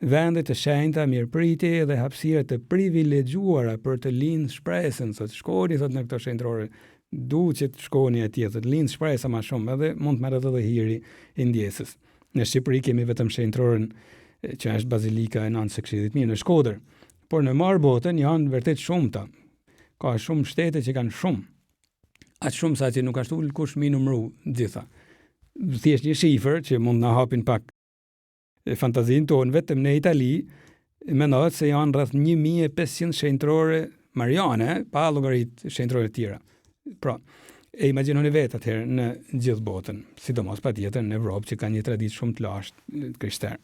vende të shenjta, mirëpritje dhe hapësira të privilegjuara për të lindë shpresën, thotë shkoni thotë në këto shenjtrore, duhet që të shkoni atje, thotë lindë shpresa më shumë, edhe mund të merret edhe hiri i ndjesës. Në Shqipëri kemi vetëm shenjtroren që është Bazilika e Nënës së Këshillit Mirë në Shkodër, por në marbotën janë vërtet shumëta. Ka shumë shtete që kanë shumë. Aq shumë sa që nuk ashtu kush mi numëru gjitha. Thjesht një shifër që mund na hapin pak fantazinë tonë, vetëm në Itali mendohet se janë rreth 1500 shenjtrore mariane, pa llogarit shenjtrore të tjera. Pra, e imagjinoni vetë atëherë në gjithë botën, sidomos patjetër në Evropë që ka një traditë shumë të lashtë krishtere.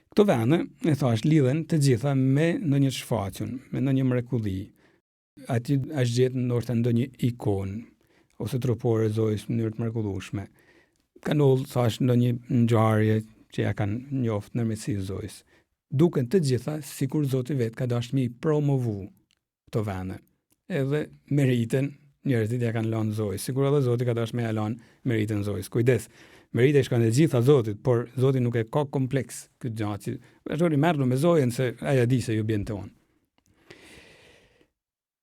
Këto vende, e thash, lidhen të gjitha me ndonjë shfaqjen, me ndonjë mrekulli. Aty është gjetur ndoshta ndonjë ikonë ose trupore e Zojës në mënyrë të mrekullueshme. Kanë ullë, thash, ndonjë ngjarje që ja kanë njoftë nërmjetësisë Zojës. Duken të gjitha sikur Zoti vetë ka dashur mi promovu këto vende. Edhe meritën njerëzit ja kanë lënë Zojës, sikur edhe Zoti ka dashur me ja lënë meritën Zojës. Kujdes. Merita shkon të gjitha Zotit, por Zoti nuk e ka kompleks këtë gjë. Vazhdoni merrni me Zojën se ajo di se ju bën ton.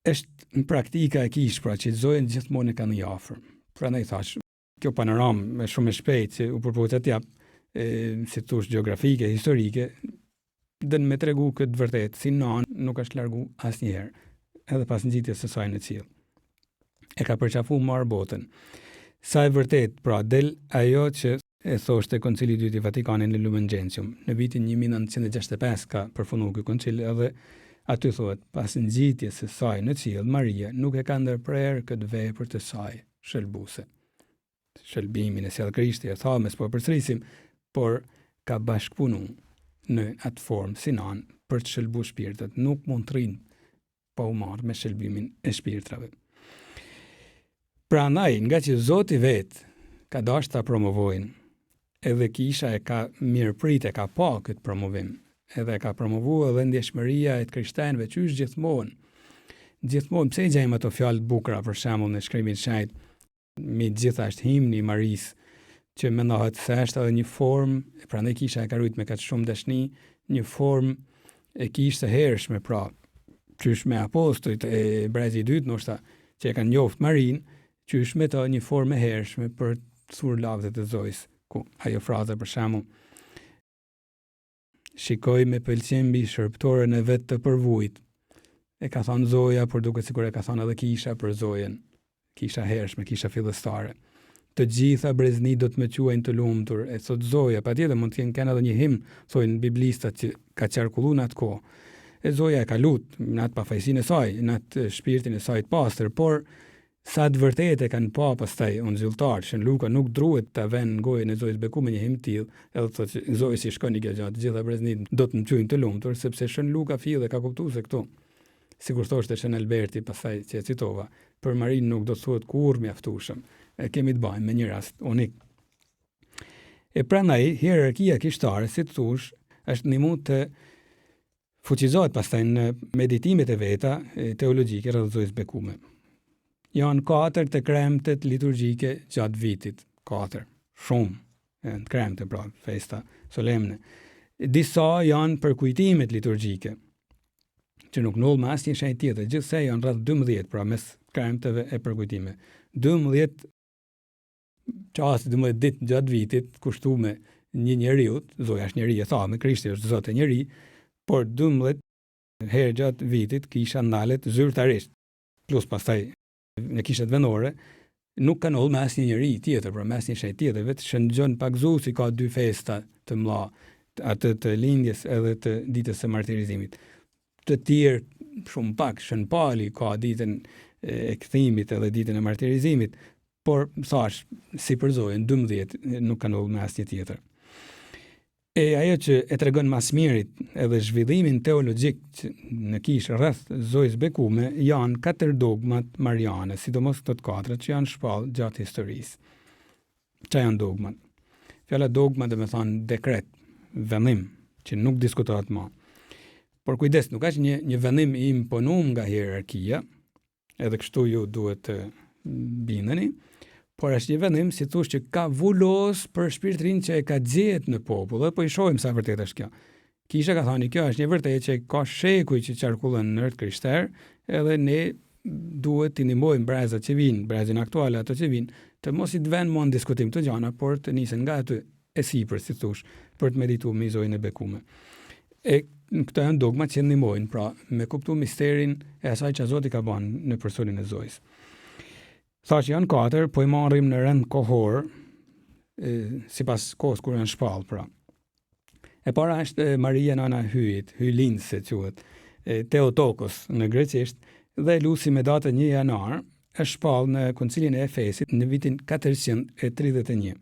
Është në praktika e kish, pra që Zojën gjithmonë e kanë i afër. Prandaj thash, kjo panoramë shumë e shpejtë që u përpoqet të jap si thosh gjeografike, historike, dën me tregu këtë vërtet, si Nan nuk është largu asnjëherë, edhe pas ngjitjes së saj në qiell. E ka përqafuar marbotën. Sa e vërtet, pra, del ajo që e thoshte Koncili i Vatikanit në Lumen Gentium. Në vitin 1965 ka përfunduar ky koncil, edhe aty thuhet, pas ngjitjes së saj në qiell, Maria nuk e ka ndërprer këtë vepër të saj shëlbuese. Shëlbimin e sjell Krishti, e thames, po përsërisim, por ka bashkëpunuar në atë formë si Nan për të shëlbuar shpirtët. Nuk mund të rrinë pa u marrë me shëlbimin e shpirtrave. Prandaj, nga që Zoti vetë ka dashur ta promovojnë, edhe kisha e ka mirëprit, e ka pa këtë promovim, edhe ka promovuar edhe ndjeshmëria e të krishterëve që është gjithmonë pse i gjejmë ato fjalë të bukura për shembull në Shkrimin e Shenjtë, me gjitha është himni i Marisë, që mendohet se është edhe një formë, prandaj kisha e ka rrit me kaq shumë dashni, një formë e kishte hershme, pra, qysh me apostujt e brezi i dytë, ndoshta që e kanë njoftë Marinë, qysh me të një formë e hershme për të thurë lavdet e Zojës, ku ajo fraza për shembull, shikoj me pëlqim mbi shërbëtoren e vet të përvujt. E ka thënë Zoja, por duket sikur e ka thënë edhe kisha për Zojën, kisha hershme, kisha fillestare. Të gjitha breznit do të më quajnë të lumtur, e thot Zoja, patjetër mund të kenë edhe një himn, thojnë biblistat që ka qarkulluar në atë kohë. E Zoja e ka lutur në atë pafajësinë e saj, në atë shpirtin e saj të pastër, por sa të vërtetë kanë pa pastaj unë zyrtar që Luka nuk druhet ta vën gojën e Zojës bekuar me një him tillë, edhe thotë që Zoja si shkon i gjatë të gjitha breznit do të mëçojnë të lumtur, sepse shën Luka fill dhe ka kuptuar se këtu sikur thoshte shën Alberti pastaj që e citova, për Marin nuk do të thuhet kurrë mjaftueshëm. E kemi të bëjmë me një rast unik. E prandaj hierarkia kishtare, si të thush, është një mund të fuqizohet pastaj në meditimet e veta teologjike rreth Zojës bekuar. Janë 4 të kremtet liturgjike gjatë vitit. 4. Shumë. Të kremte, pra, festa solemne. Disa janë për kujtimet liturgjike, që nuk null me asnjë shenjë tjetër. Gjithsej janë rreth 12, pra mes kremteve e përkujtime. 12 çaste, 12 ditë gjatë vitit kushtuar një njeriut, Zoja është njeri, e thamë, Krishti është Zot e njeri, por 12 herë gjatë vitit kisha ndalet zyrtarisht. Plus pastaj në kishat vendore, nuk kanë ullë me asnjë njeri tjetër, pra me asnjë shenjë tjetër, vetë shëngjën pagzuesi ka 2 festa të mëdha, atë të lindjes edhe të ditës së martirizimit. Të tjerë shumë pak, Shën Pali ka ditën e kthimit edhe ditën e martirizimit, por thash, si për Zojën, 12 nuk kanë ullë me asnjë tjetër. E ajo që e tregon mas mirit edhe zhvillimin teologjik në kishë rreth Zojës bekuar janë 4 dogmat mariane, sidomos këto të 4 që janë shpallë gjatë historisë. Çfarë janë dogmat? Fjala dogma do të thonë dekret, vendim që nuk diskutohet më. Por kujdes, nuk është një vendim i imponuar nga hierarkia, edhe kështu ju duhet të bindeni, por është një vendim, si thush, që ka vullos për shpirtrin që e ka gjetë në popull, dhe po i shohim sa vërtet është kjo. Kisha ka thani, kjo është një vërtet që ka shekuj që qarkullën në rrët krishter, edhe ne duhet të ndihmojmë brezat që vinë, brezin aktuale ato që vinë, të mos i të venë më në diskutim të gjana, por të nisen nga aty e sipër, si thush, për të medituar me Zojën e bekuar. E këto janë dogmat që ndihmojnë, pra, me kuptu misterin e asaj që Zoti ka bënë në personin e Zojës. Thash janë 4, po i marrim në rend kohor, sipas kohës kur janë shpallë, pra. E para është Maria nana e hyjit, hyjlind se quhet, Theotokos në greqisht, dhe lusi me datën 1 janar, është shpallë në koncilin e Efesit në vitin 431.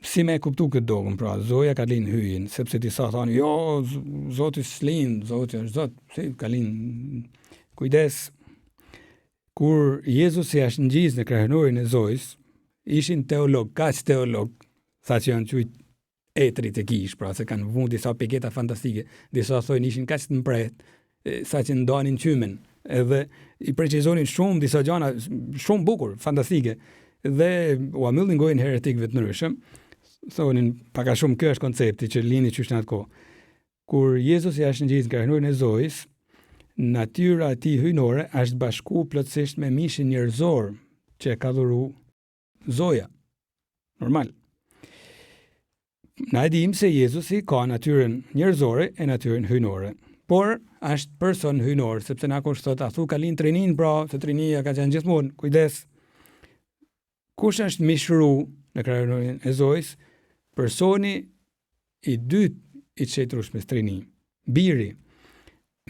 Si me kuptu këtë dogmë, pra, Zoja ka lind hyjin, sepse disa thonë, jo, Zoti s'lind, Zoti është Zot, si ka lind, kujdes. Kur Jezusi është ngjizë në krahënorin e Zojës, ishin teolog, kaq teolog, sa që janë qujt etrit e kish, pra se kanë vënë disa piketa fantastike, disa thojnë ishin kaq të mpret, sa që ndanin qymen, edhe i precizonin shumë disa gjana, shumë bukur, fantastike, dhe u amyllin gojën heretikëve të ndryshëm, thonin paka shumë kjo është koncepti që lini qysh në atë kohë. Kur Jezusi është ngjizë në krahënorin e Zojës, natyra e tij hyjnore është bashku plotësisht me mishin njerëzor që e ka dhuru Zoja. Normal. Na e dim se Jezusi ka natyrën njerëzore e natyrën hyjnore, por është person hyjnor, sepse na kush thot a thu ka lind trinin, pra se trinia ka qenë gjithmonë, kujdes. Kush është mishru në krahënorin e Zojës? Personi i dytë i çetrush me trini, biri.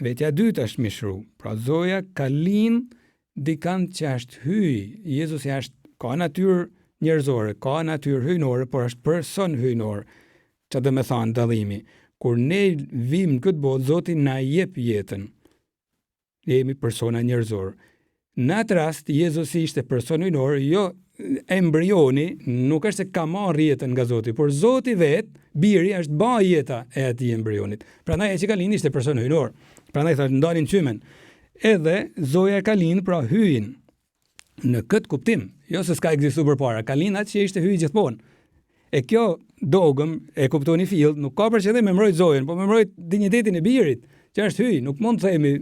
Vetja dytë është mishru, pra Zoja ka lind dikant që është hyj. Jezusi ka natyrë njerëzore, ka natyrë hyjnore, por është person hyjnor, që dhe me thanë dallimi. Kur ne vim në këtë botë, Zoti na jep jetën. Ne jemi persona njerëzor. Në atë rast, Jezusi ishte person hyjnor, jo embrioni, nuk është se ka marrë jetën nga Zoti, por Zoti vetë, biri është ba jeta e atij embrionit. Prandaj ai që ka lind ishte person hyjnor. Prandaj thotë ndanin qymen. Edhe Zoja ka lind, pra hyjin. Në këtë kuptim, jo se s'ka ekzistuar përpara, ka lind atë që ishte hyj gjithmonë. E kjo dogëm e kuptoni fill, nuk ka për qëllim me mbrojt Zojën, po me mbrojt dinjitetin e birit, që është hyj, nuk mund të themi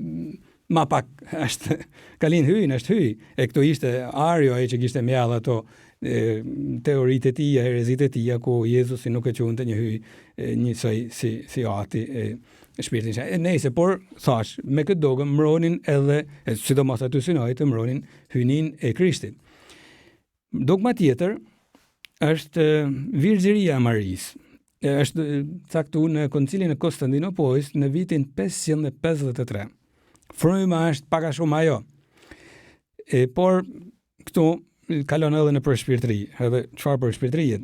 ma pak është ka lind hyjin, është hyj. E këtu ishte Ario ai që kishte mjall ato teoritë e tij, herezitë e tij, ku Jezusi nuk e quante një hyj, njësoj si ati shpirtin e nejse, por thash, me këtë dogëm mbronin edhe, sidomos aty synoj të mbronin hyjnin e Krishtit. Dogma tjetër është Virgjëria e Marisë. Është caktuar në koncilin e Konstantinopolis në vitin 553. Fryma është pak a shumë ajo. Por këtu kalon edhe në për shpirtëri, edhe çfarë për shpirtërijet.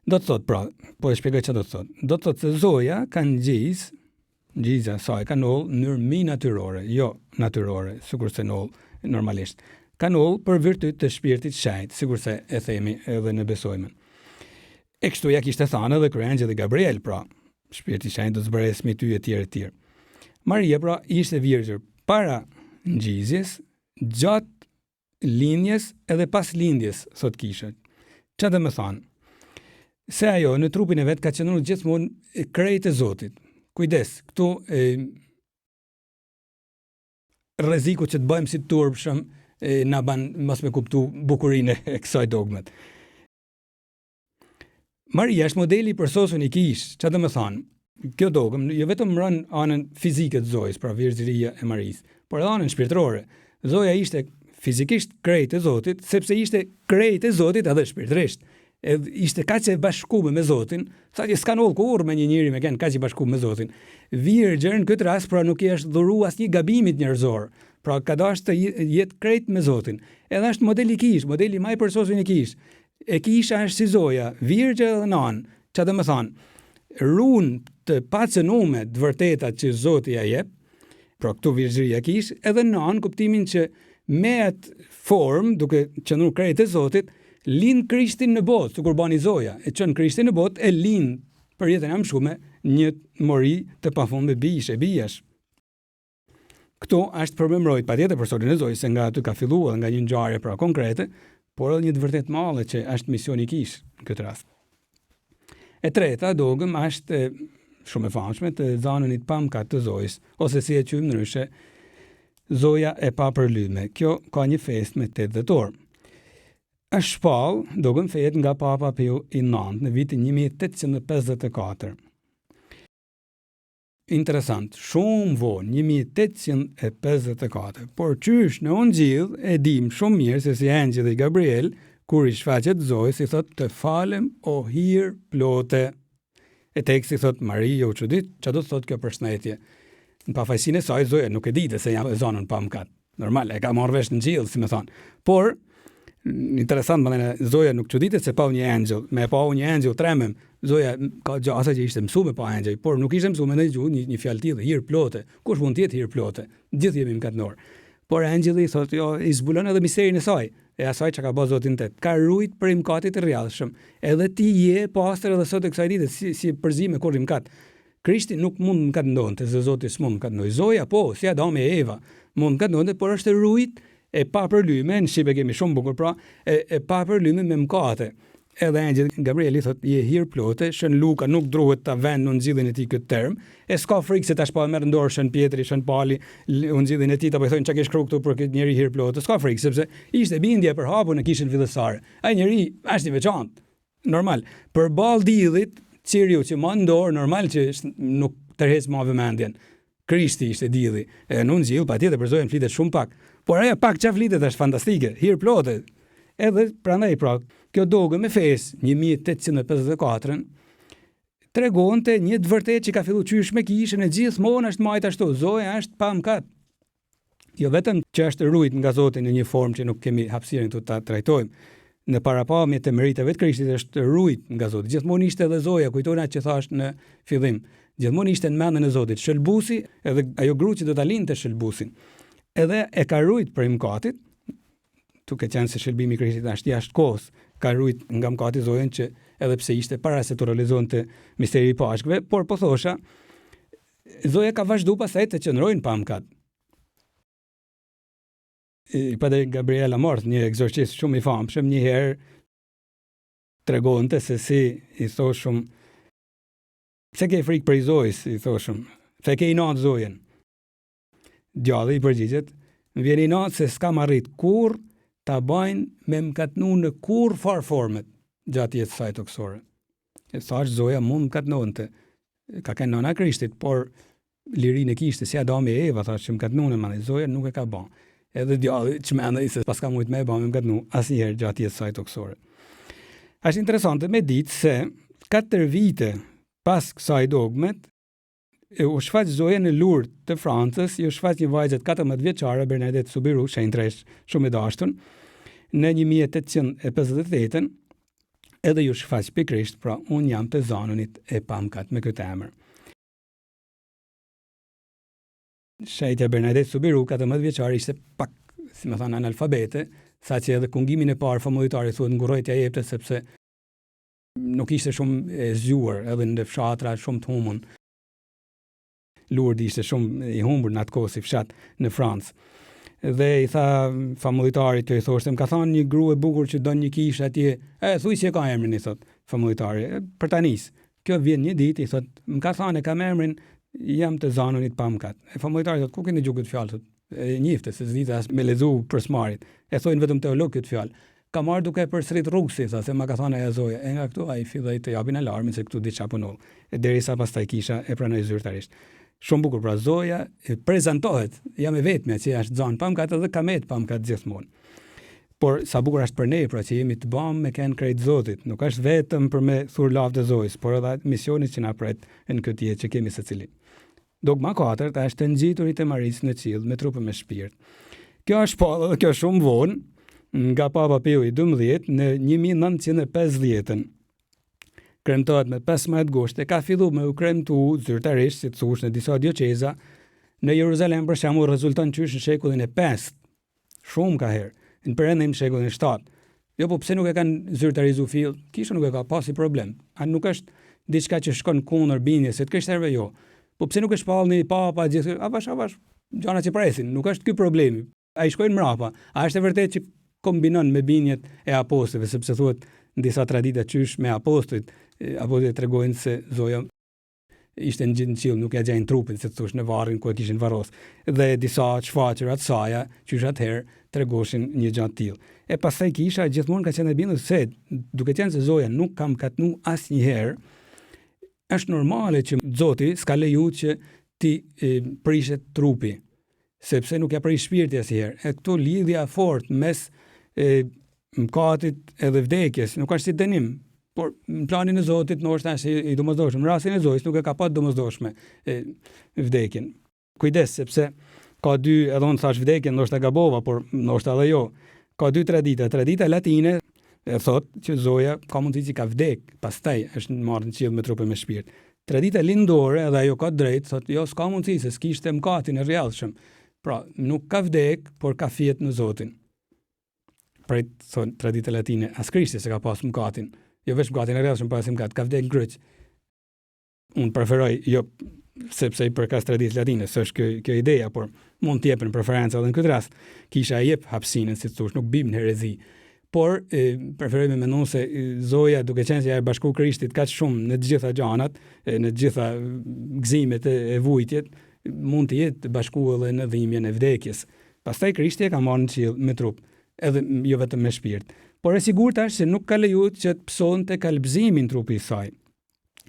Do të thotë, pra, po e shpjegoj çfarë do të thotë. Do të thotë se zoja ka ngjizja saj ka noll në mënyrë mi natyrore, jo natyrore, sikurse noll normalisht. Ka noll për virtyt të shpirtit shenjtë, sikurse e themi edhe ne besojmë. E kështu ja kishte thënë edhe kryengjëlli Gabriel, pra, shpirti shenjtë do të zbresë ty etj. Maria, pra, ishte virgjër para ngjizjes, gjatë lindjes edhe pas lindjes, thot kisha. Çfarë do të thonë? Se ajo në trupin e vet ka qenë gjithmonë krejt e Zotit. Kujdes, këtu rreziku që të bëjmë si turpshëm na ban mos me kuptu bukurinë e kësaj dogmet. Maria është modeli për sosën i kish, çfarë do të thonë? Kjo dogëm jo vetëm mbron anën fizike të Zojës, pra virgjëria e Marisë, por edhe anën shpirtërore. Zoja ishte fizikisht krejt e Zotit, sepse ishte krejt e Zotit edhe shpirtërisht. Ishte kaq e bashkuar me Zotin, sa që s'ka ndodhur kur me një njeri me kaq i bashkuar me Zotin. Virgjën në këtë rast pra nuk i është dhuruar asnjë gabimit njerëzor. Pra ka dashur të jetë krejt me Zotin. Edhe është modeli kish, modeli më i përsosur i kish. E kisha është si Zoja, virgjë dhe nan. Çfarë do të thonë? Ruan të pacënuar të vërtetat që Zoti ja jep, pra këtu virgjëria kish, edhe nan kuptimin që me atë formë, duke qenë krejt e Zotit, lind Krishtin në botë, sikur bani Zoja, e çon Krishtin në botë, e lind për jetën e mëshume një mori të pafundme bijash. Këtu është përmendrojt patjetër personin e Zojës, se nga aty ka filluar nga një ngjarje pra konkrete, por edhe një të vërtet madhe që është misioni kish në këtë rast. E treta dogëm është shumë e famshme të zanënit pamkat të Zojës, ose si e quajmë ndryshe, Zoja e papërlyme. Kjo ka një fest me 8 dhjetor. Është shpallë, dogëm fejet nga Papa Pio IX në vitin 1854. Interesant, shumë vonë, 1854, por qysh në Ungjil e dim shumë mirë se si engjëlli Gabriel, kur i shfaqet Zojës, i thot të falem o hir plote. E teksti thot Maria u çudit, çfarë do të thot kjo përshëndetje? Në pafajësinë e saj Zoja nuk e ditë se jam zonën pa mëkat. Normal, e ka marrë vesh në Ungjil, si më thon. Por interesant, Zoja nuk çuditet se pa një engjëll, me pa një engjëll tremem. Zoja ka gjasa që ishte mësuar pa engjëll, por nuk ishte mësuar në gjuhë një fjalë tillë, hir plote. Kush mund të jetë hir plote? Gjithë jemi mëkatnor. Por engjëlli thotë, jo, i zbulon edhe misterin e saj. E asaj që ka bërë Zotin tet. Ka rujt për imkatit të rrjallshëm. Edhe ti je pastër edhe sot e kësaj dite si përzime kur imkat. Krishti nuk mund mëkat ndonte, se Zoti s'mund mëkat ndonte. Zoja po, si Adami e Eva, mund mëkat ndonte, por është rujt e papërlyme, në shqipe kemi shumë bukur pra, e papërlyme me mëkate. Edhe engjëlli Gabrieli thot, je hir plote, shën Luka nuk druhet ta vend në Ungjillin e tij këtë term, e s'ka frikë se tash po merr dorë shën Pietri, shën Pali, Ungjillin e tij apo i thonë çka ke shkruar këtu për këtë njerëz hir plote, s'ka frikë sepse ishte bindje për hapun e kishën fillestare. Ai njeri është i veçantë. Normal, përballë diellit, Ciriu që më ndor, normal që nuk tërheq më vëmendjen. Krishti ishte dielli. Në Ungjill patjetër për Zojën flitet shumë pak, por ajo pak çfarë flitet është fantastike, hir plote. Edhe prandaj pra, kjo dogë me fes 1854 tregonte një të vërtetë që ka filluar qysh me kishën e gjithmonë është majt ashtu. Zoja është pa mëkat. Jo vetëm që është rujt nga Zoti në një formë që nuk kemi hapësirën këtu ta trajtojmë. Në parapamje të meritave të Krishtit është rujt nga Zoti. Gjithmonë ishte edhe Zoja, kujtona që thash në fillim. Gjithmonë ishte në mendjen e Zotit, shëlbusi, edhe ajo gruaja që do ta lindte shëlbusin. Edhe e ka rujt për mëkatit, duke qenë se shëlbimi i Krishtit është jashtë kohës, ka rujt nga mëkati Zojën që edhe pse ishte para se të realizonte misteri i Pashkëve, por po thosha, Zoja ka vazhduar pastaj të qëndrojnë pa mëkat. Padre Gabriel Amorth, një egzorcist shumë i famshëm, një herë tregonte se si i thoshëm, pse ke frikë për Zojës, i thoshëm, pse ke inat Zojën. Djalli i përgjigjet, më vjen inat se s'kam arrit kur ta bajnë me mëkatnu në kur farformet gjatë jetës saj toksore. E thash Zoja mund mëkatnonte, ka qenë nëna Krishtit, por lirinë e kishte si Adami e Eva, thash që mëkatnonte, mandej Zoja nuk e ka bën. Edhe djalli çmendej se paska mujt më e bën me mëkatnu asnjëherë gjatë jetës saj toksore. Është interesante me ditë se 4 vite pas kësaj dogmet, u shfaq Zoja në Lourdes të Francës, ju shfaq një vajzë 14 vjeçare, Bernadette Soubirous, shenjtresh shumë e dashur, në 1858, edhe ju shfaq pikërisht, pra unë jam të zanonit e pamkat me këtë emër. Shenjtja Bernadette Soubirous, 14 vjeçare, ishte pak, si më thënë, analfabete, sa që edhe kungimin e parë famulitari thuhet ngurojtja jepte sepse nuk ishte shumë e zgjuar, edhe në fshatra shumë të humbur. Lourdes ishte shumë i humbur në atë kohë si fshat në Francë. Dhe i tha famulitarit që i thoshte, më ka thënë një grua e bukur që don një kishë atje. Thuaj si e ka emrin, i thot famulitari, për ta nis. Kjo vjen një ditë, i thot, më ka thënë kam emrin, jam të zanonit pamkat. Famulitari thot, ku keni dëgjuar këtë fjalë? E njifte se s'dite as me lezu për smarit. E thojnë vetëm teolog këtë fjalë. Ka marrë duke përsërit rrugësi, se ma ka thënë ajo Zoja. E nga këtu ai filloi të japin alarmin se këtu diçka punon. E derisa pastaj kisha e pranoi zyrtarisht. Shumë bukur, pra Zoja prezantohet, jam e vetmja që është zon pamkat edhe kamet pamkat gjithmonë. Por sa bukur është për ne, pra që jemi të bamë me kënë krejt Zotit, nuk është vetëm për me thur lavdë e Zojës, por edhe misionit që na pret në këtë jetë që kemi secili. Dogma 4 është të ngjiturit e Marisë në qiell me trup e me shpirt. Kjo është shpallë dhe kjo shumë vonë nga Papa Pio XII në 1950. Kremtohet me 15 gusht e ka filluar me u kremtu zyrtarisht, si të thush në disa dioqeza, në Jeruzalem për shembull rezulton qysh në shekullin e 5. Shumë ka herë, në perëndim në shekullin e 7. Jo, po pse nuk e kanë zyrtarizu fill? Kisha nuk e ka pasi problem. A nuk është diçka që shkon kundër bindjes së krishterëve, jo. Po pse nuk e shpallni papa gjithë, avash, gjana që presin, nuk është ky problemi. Ai shkojnë mrapa. A është e vërtetë që kombinon me bindjet e apostujve, sepse thuhet në disa tradita qysh me apostujt, apostujt tregojnë se Zoja ishte në gjithë në qiell, nuk ja gjejnë trupin, se të thush në varrin ku e kishin varros. Dhe disa shfaqura të saja, qysh atëherë tregoshin një gjë të tillë. E pastaj kisha gjithmonë ka qenë e bindur se duke qenë se Zoja nuk kam katnu asnjëherë, është normale që Zoti s'ka leju që ti prishet trupi, sepse nuk ja prish shpirti asnjëherë. E këtu lidhja fort mes mkatit edhe vdekjes, nuk është si dënim, por në planin e Zotit ndoshta është i domosdoshëm. Në rastin e Zojës nuk e ka pa domosdoshme vdekjen. Kujdes, sepse ka dy, edhe unë thash vdekjen, ndoshta gabova, por ndoshta edhe jo. Ka dy tradita. Tradita latine e thot që Zoja ka mundësi që ka vdek, pastaj është marrë në qiell me trup e me shpirt. Tradita lindore, edhe ajo ka drejt, thot jo, s'ka mundësi se s'kishte mkatin e rrjedhshëm. Pra, nuk ka vdek, por ka fjet në Zotin. Pra, thon tradita latine, as Krishti se ka pas mkatin. Jo veç mkatin e rrjedhshëm, pas mkat, ka vdek ngryq. Unë preferoj, jo sepse i përkas traditës latine, s'është kjo ideja, por mund të jepën preferenca edhe në këtë rast. Kisha jep hapësinën, si të thosh, nuk bim në herezi. Por preferoj me mendon se Zoja, duke qenë se ja e bashku Krishtit kaq shumë në të gjitha gjanat, në të gjitha gëzimet e vujtjet, mund të jetë bashku edhe në dhimbjen e vdekjes. Pastaj Krishti e ka marrë në qiell me trup, edhe jo vetëm me shpirt. Por e sigurt është se nuk ka lejuar që të psonte kalbëzimin trupi i saj.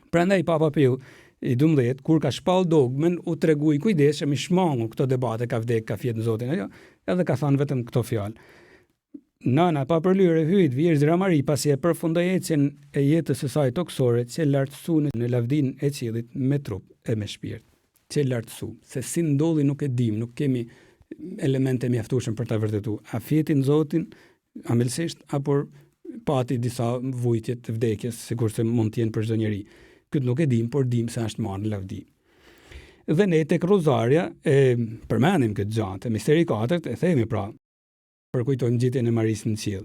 Prandaj Papa Pio XII, kur ka shpall dogmen, u tregui kujdesshëm i shmangu këto debate, ka vdek, ka fjet në Zotin, ajo, edhe ka thënë vetëm këto fjalë. Nana pa përlyre hyjt Vjerzëra Mari pasi e përfundoi ecjen e jetës së saj toksore, që lartësu në lavdinë e qiellit me trup e me shpirt. Që lartësu, se si ndodhi nuk e dim, nuk kemi elemente mjaftueshëm për ta vërtetuar. A fjetin Zotin amelsisht apo pati disa vujtje të vdekjes, sikurse mund të jenë për çdo njeri. Këtë nuk e dim, por dim se është marrë në lavdi. Dhe ne tek Rozaria e përmendim këtë gjatë, misteri 4 e themi pra, përkujtojmë gjitjen e Marisë në qiell.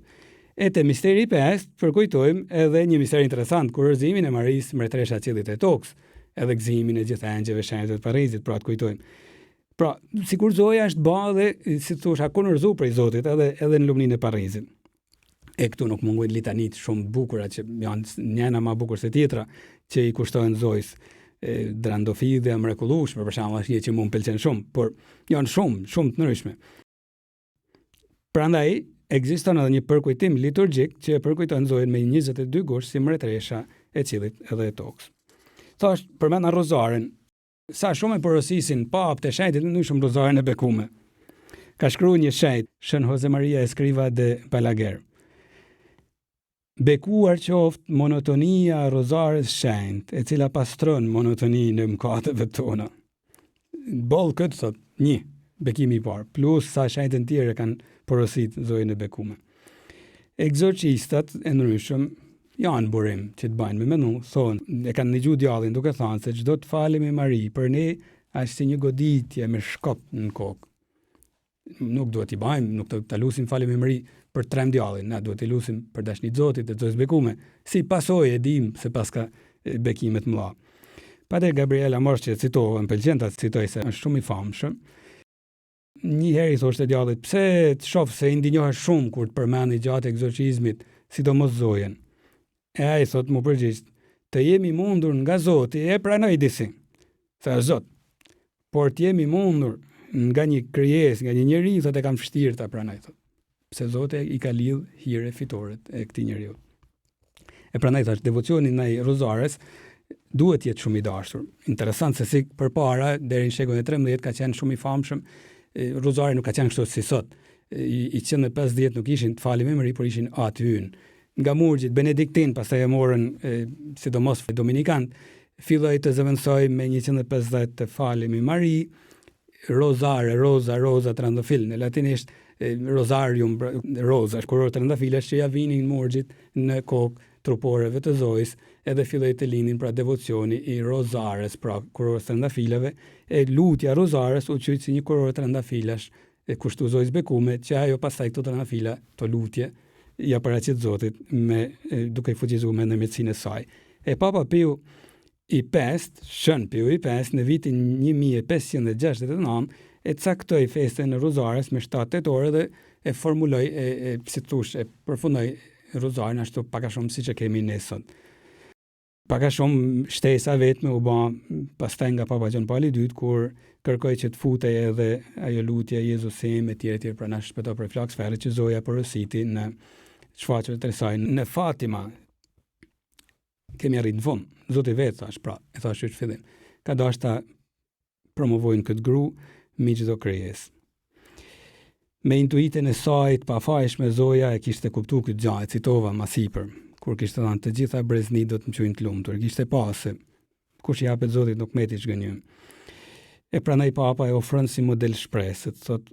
E te misteri 5 përkujtojmë edhe një mister interesant, kurorëzimin e Marisë mbretëresha e qiellit e tokës, edhe gëzimin e gjithë angjëve shenjtëve të Parizit, pra të kujtojmë. Pra, sikur Zoja është bardhe, si të thosh, kurorëzu prej Zotit edhe në lumnin e Parizit. E këtu nuk mungojnë litanit shumë bukura që janë njëna më bukur se tjetra që i kushtojnë Zojës. Drandofidhja mrekullueshme, për shembull, është një që mund pëlqen shumë, por janë shumë të ndryshme. Prandaj ekziston edhe një përkujtim liturgjik që e përkujton Zojën me 22 gusht si mbretëresha e qiellit edhe e tokës. Thash, përmenda Rozarin, sa shumë e porosisin papë të shenjtit në ndryshëm Rozarin e bekume. Ka shkruar një shenjt, Shën Jose Maria Escriva de Balaguer. Bekuar qoftë monotonia e rozares shenjtë, e cila pastron monotoninë e mëkateve tona. Boll këtë thot, 1, bekimi i parë, plus sa shenjtën tjerë kanë porosit zojën e bekume. Egzorcistat e ndryshëm janë burim që të bajnë me menu, thonë, e kanë nëgju djallin duke thënë se çdo të falemi Mari për ne është si një goditje me shkop në kokë. Nuk duhet t'i bajmë, nuk të lusim falemi Mari për trem djallin, na duhet t'i lusim për dashnit Zotit dhe zojës bekume, si pasojë e dim se paska bekimet mëdha. Pater Gabriela Morsh që citohë, më pëlqen ta citoj se është shumë i famshëm. Një herë i thoshte djallit, pse të shoh se i ndinjohesh shumë kur të përmendi gjatë egzorcizmit, sidomos Zojen. E ai thot më përgjigj, të jemi mundur nga Zoti e pranoj disi. Tha Zot, por të jemi mundur nga një krijesë, nga një njeri, thot e kam vështirë ta pranoj thot. Pse Zoti i ka lidh hire fitoret e këtij njeriu. E prandaj thash, devocioni ndaj rozares duhet jetë shumë i dashur. Interesant se si përpara deri në shekullin e 13 ka qenë shumë i famshëm. Rozari nuk ka qenë kështu si sot. I 150 nuk ishin të falim Mari, por ishin aty hyn. Nga murgjit benediktin, pastaj e morën sidomos dominikan, filloi të zëvendësoj me 150 të falemi Mari, rozare, roza trandafil, në latinisht rozarium, roza, kuror trandafilash që ja vinin murgjit në kokë truporeve të zojës, edhe filloi të linin pra devocioni i rozares, pra kurorës trandafilave, e lutja rozares u quajt si një kurorë trandafilash e kushtu zojës bekume, që ajo pastaj këto trandafila, to lutje, ja paraqit Zotit me duke i fuqizuar me ndërmjetësinë e saj. E Papa Piu i 5, Shën Piu i 5, në vitin 1569, e caktoi festën e rozares me 7 tetore dhe e formuloi, si thosh, e përfundoi rozarin ashtu pak a shumë siç e kemi ne sot. Pak a shumë shtesa vetme u bë pastaj nga Papa Gjon Pauli II, kur kërkoi që të futej edhe ajo lutje Jezusim e tjerë pra na shpëto për flaks fare që Zoja porositi në shfaqjet e saj në Fatima. Kemi arrit në fund. Zoti vetë thash, pra, e thash që fillim. Ka dashur ta promovojnë këtë gru me çdo krijesë. Me intuitën e saj të pafajshme Zoja e kishte kuptuar këtë gjë, citova më sipër, kur kishte thënë të gjitha breznit do të më quajnë të lumtur. Kishte pasë kush i hapet Zotit nuk meti çgënjym. E prandaj Papa e ofron si model shpresë, thot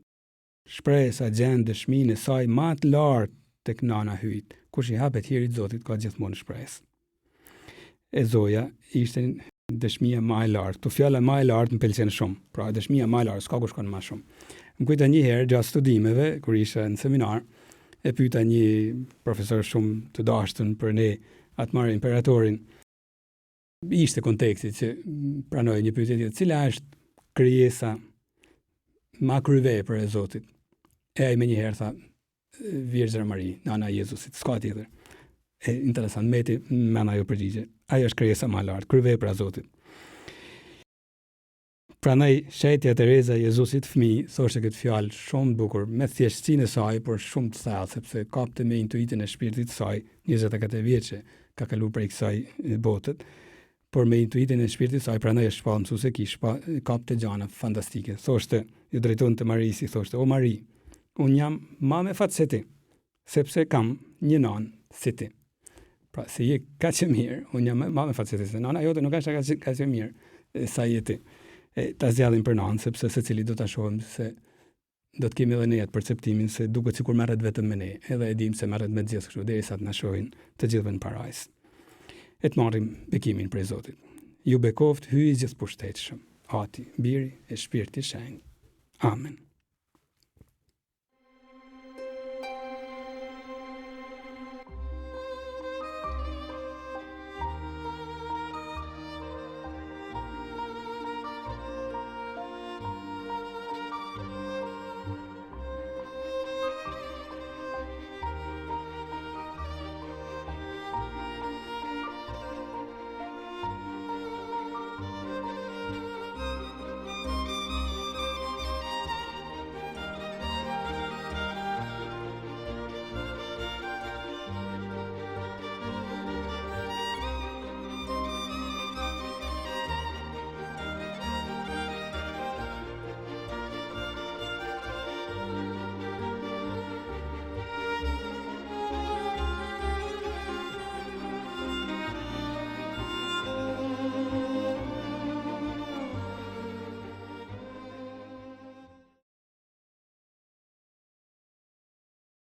shpresa gjen dëshminë e saj më të lartë tek nana hyjt. Kush i hapet hirit Zotit ka gjithmonë shpresë. E Zoja ishte dëshmia më e lartë. Tu fjala më e lartë më pëlqen shumë. Pra dëshmia më e lartë, s'ka kush shkon më shumë. Më kujta një herë gjatë studimeve, kur isha në seminar, e pyeta një profesor shumë të dashtun për ne, atëmarë imperatorin. Ishte konteksti që pranoi një pyetje tjetër, cila është krijesa më kryevepër e Zotit? E ai më një herë tha, Virgjëra Mari, nana e Jezusit, s'ka tjetër. E interesant, meti me ajo përgjigje. Ajo është krijesa më e lartë, kryevepra e Zotit. Prandaj shetja Tereza e Jezusit fëmijë thoshte këtë fjalë shumë bukur, me thjeshtësinë e saj, por shumë të thellë, sepse kapte me intuitën e shpirtit të saj, 24 vjeçë ka kaluar prej kësaj botet, por me intuitën e shpirtit të saj, prandaj është shpallësuese kapte gjëra fantastike. Thoshte, ju drejtonte Marisi, thoshte, o Mari, un jam më me fat se ti, sepse kam një nanë si ti. Pra, se je kaq e mirë, un jam më me fat se ti, se nana jote nuk është kaq e mirë sa je ti. Ta zjallim për nanë, sepse secili do ta shohim se do të kemi edhe ne atë perceptimin se duket sikur merret vetëm me ne, edhe e dim se merret me të gjithë kështu derisa të na shohin të gjithëve në parajs. E të marrim bekimin prej Zotit. Ju bekoft hyj gjithë pushtetshëm. Ati, Biri e Shpirti Shenjtë. Amen.